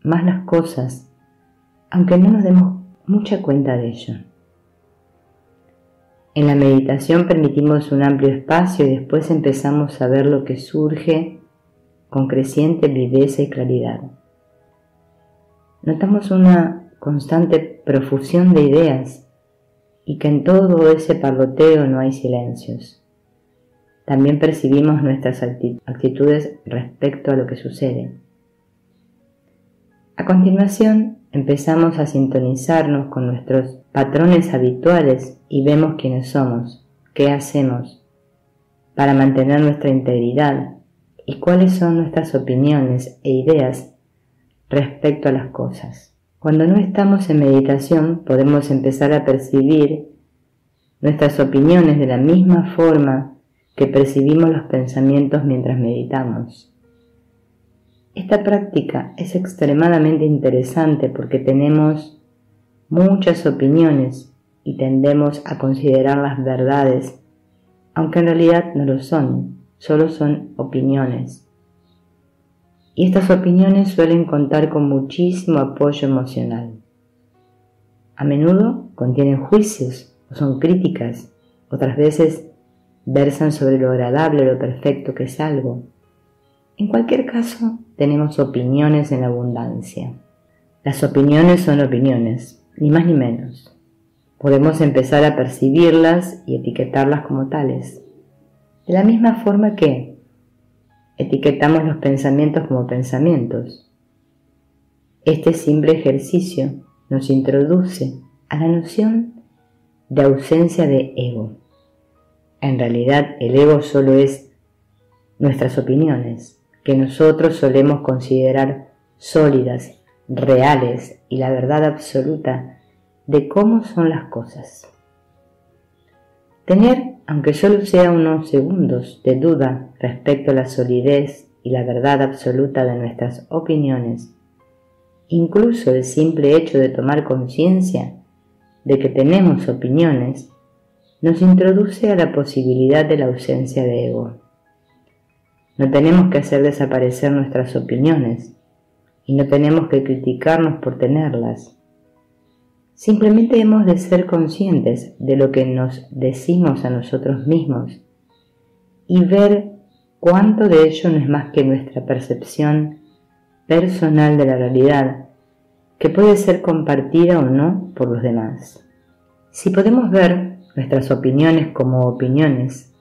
más las cosas, aunque no nos demos mucha cuenta de ello. En la meditación permitimos un amplio espacio y después empezamos a ver lo que surge con creciente viveza y claridad. Notamos una constante profusión de ideas y que en todo ese parloteo no hay silencios. También percibimos nuestras actitudes respecto a lo que sucede. A continuación, empezamos a sintonizarnos con nuestros patrones habituales y vemos quiénes somos, qué hacemos para mantener nuestra integridad y cuáles son nuestras opiniones e ideas respecto a las cosas. Cuando no estamos en meditación, podemos empezar a percibir nuestras opiniones de la misma forma que percibimos los pensamientos mientras meditamos. Esta práctica es extremadamente interesante porque tenemos muchas opiniones y tendemos a considerarlas verdades, aunque en realidad no lo son, solo son opiniones. Y estas opiniones suelen contar con muchísimo apoyo emocional. A menudo contienen juicios o son críticas, otras veces versan sobre lo agradable o lo perfecto que es algo. En cualquier caso, tenemos opiniones en abundancia. Las opiniones son opiniones, ni más ni menos. Podemos empezar a percibirlas y etiquetarlas como tales. De la misma forma que etiquetamos los pensamientos como pensamientos. Este simple ejercicio nos introduce a la noción de ausencia de ego. En realidad, el ego solo es nuestras opiniones, que nosotros solemos considerar sólidas, reales y la verdad absoluta de cómo son las cosas. Tener, aunque solo sea unos segundos de duda respecto a la solidez y la verdad absoluta de nuestras opiniones, incluso el simple hecho de tomar conciencia de que tenemos opiniones, nos introduce a la posibilidad de la ausencia de ego. No tenemos que hacer desaparecer nuestras opiniones y no tenemos que criticarnos por tenerlas. Simplemente hemos de ser conscientes de lo que nos decimos a nosotros mismos y ver cuánto de ello no es más que nuestra percepción personal de la realidad, que puede ser compartida o no por los demás. Si podemos ver nuestras opiniones como opiniones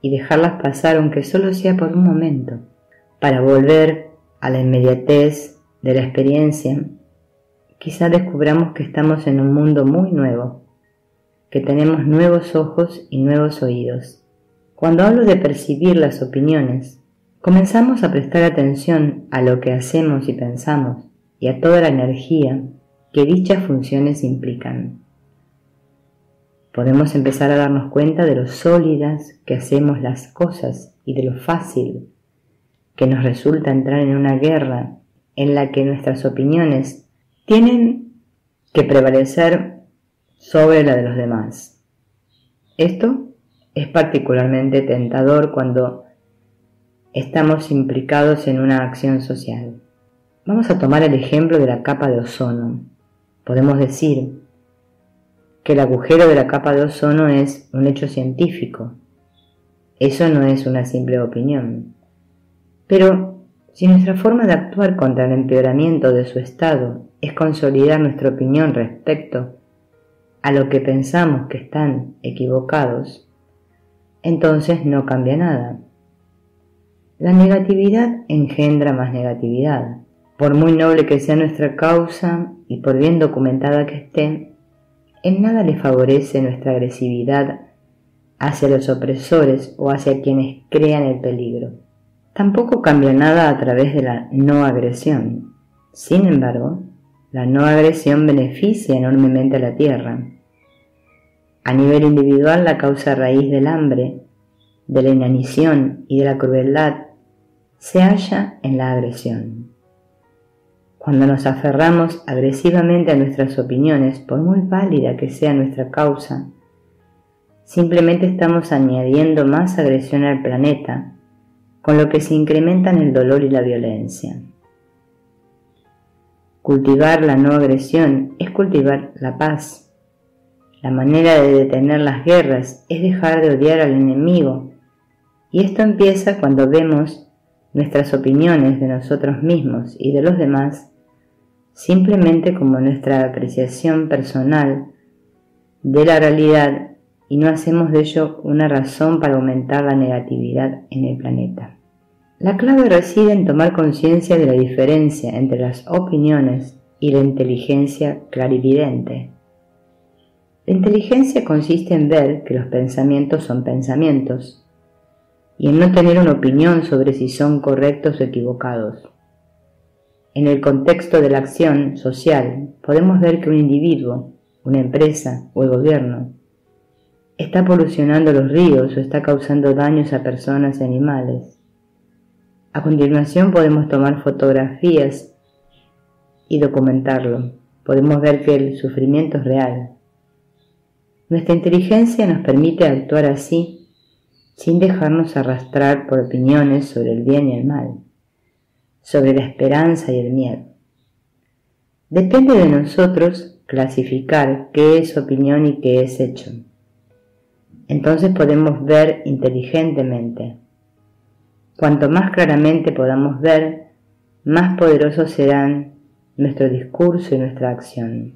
y dejarlas pasar aunque solo sea por un momento, para volver a la inmediatez de la experiencia, quizá descubramos que estamos en un mundo muy nuevo, que tenemos nuevos ojos y nuevos oídos. Cuando hablo de percibir las opiniones, comenzamos a prestar atención a lo que hacemos y pensamos y a toda la energía que dichas funciones implican. Podemos empezar a darnos cuenta de lo sólidas que hacemos las cosas y de lo fácil que nos resulta entrar en una guerra en la que nuestras opiniones tienen que prevalecer sobre la de los demás. Esto es particularmente tentador cuando estamos implicados en una acción social. Vamos a tomar el ejemplo de la capa de ozono. Podemos decir que el agujero de la capa de ozono es un hecho científico. Eso no es una simple opinión. Pero si nuestra forma de actuar contra el empeoramiento de su estado es consolidar nuestra opinión respecto a lo que pensamos que están equivocados, entonces no cambia nada. La negatividad engendra más negatividad. Por muy noble que sea nuestra causa y por bien documentada que esté, en nada le favorece nuestra agresividad hacia los opresores o hacia quienes crean el peligro. Tampoco cambia nada a través de la no agresión. Sin embargo, la no agresión beneficia enormemente a la Tierra. A nivel individual, la causa raíz del hambre, de la inanición y de la crueldad se halla en la agresión. Cuando nos aferramos agresivamente a nuestras opiniones, por muy válida que sea nuestra causa, simplemente estamos añadiendo más agresión al planeta, con lo que se incrementan el dolor y la violencia. Cultivar la no agresión es cultivar la paz. La manera de detener las guerras es dejar de odiar al enemigo, y esto empieza cuando vemos nuestras opiniones de nosotros mismos y de los demás simplemente como nuestra apreciación personal de la realidad y no hacemos de ello una razón para aumentar la negatividad en el planeta. La clave reside en tomar conciencia de la diferencia entre las opiniones y la inteligencia clarividente. La inteligencia consiste en ver que los pensamientos son pensamientos y en no tener una opinión sobre si son correctos o equivocados. En el contexto de la acción social, podemos ver que un individuo, una empresa o el gobierno está polucionando los ríos o está causando daños a personas y animales. A continuación podemos tomar fotografías y documentarlo. Podemos ver que el sufrimiento es real. Nuestra inteligencia nos permite actuar así sin dejarnos arrastrar por opiniones sobre el bien y el mal, sobre la esperanza y el miedo. Depende de nosotros clasificar qué es opinión y qué es hecho. Entonces podemos ver inteligentemente. Cuanto más claramente podamos ver, más poderosos serán nuestro discurso y nuestra acción.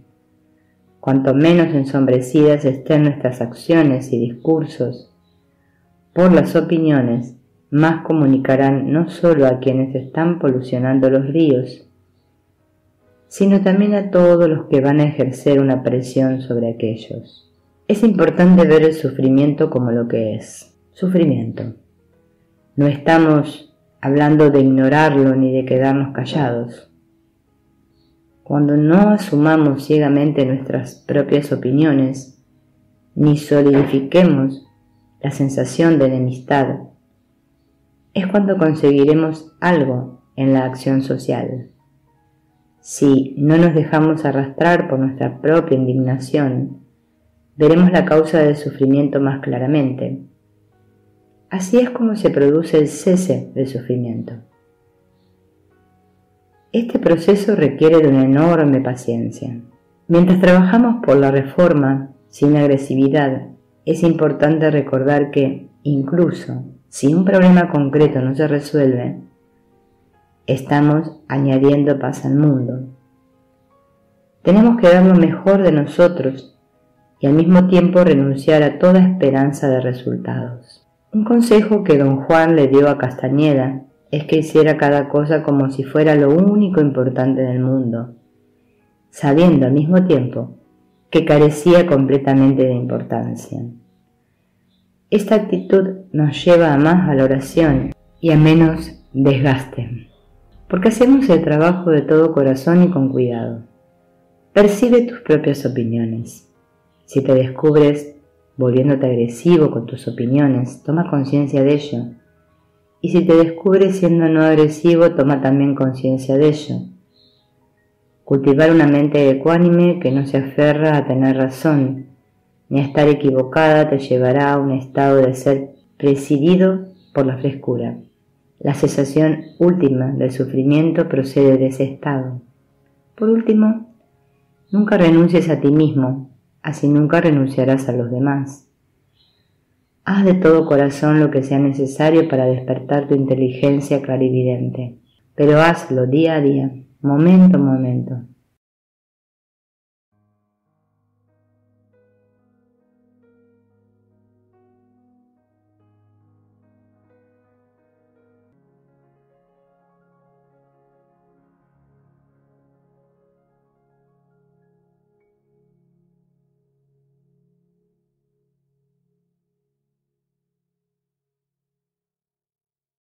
Cuanto menos ensombrecidas estén nuestras acciones y discursos por las opiniones, más comunicarán no solo a quienes están polucionando los ríos, sino también a todos los que van a ejercer una presión sobre aquellos. Es importante ver el sufrimiento como lo que es, sufrimiento. No estamos hablando de ignorarlo ni de quedarnos callados. Cuando no asumamos ciegamente nuestras propias opiniones, ni solidifiquemos la sensación de enemistad, es cuando conseguiremos algo en la acción social. Si no nos dejamos arrastrar por nuestra propia indignación, veremos la causa del sufrimiento más claramente. Así es como se produce el cese del sufrimiento. Este proceso requiere de una enorme paciencia. Mientras trabajamos por la reforma sin agresividad, es importante recordar que, incluso si un problema concreto no se resuelve, estamos añadiendo paz al mundo. Tenemos que dar lo mejor de nosotros y al mismo tiempo renunciar a toda esperanza de resultados. Un consejo que don Juan le dio a Castañeda es que hiciera cada cosa como si fuera lo único importante del mundo, sabiendo al mismo tiempo que carecía completamente de importancia. Esta actitud nos lleva a más valoración y a menos desgaste, porque hacemos el trabajo de todo corazón y con cuidado. Percibe tus propias opiniones. Si te descubres volviéndote agresivo con tus opiniones, toma conciencia de ello. Y si te descubres siendo no agresivo, toma también conciencia de ello. Cultivar una mente ecuánime que no se aferra a tener razón, ni a estar equivocada, te llevará a un estado de ser presidido por la frescura. La cesación última del sufrimiento procede de ese estado. Por último, nunca renuncies a ti mismo, así nunca renunciarás a los demás. Haz de todo corazón lo que sea necesario para despertar tu inteligencia clarividente, pero hazlo día a día, momento a momento.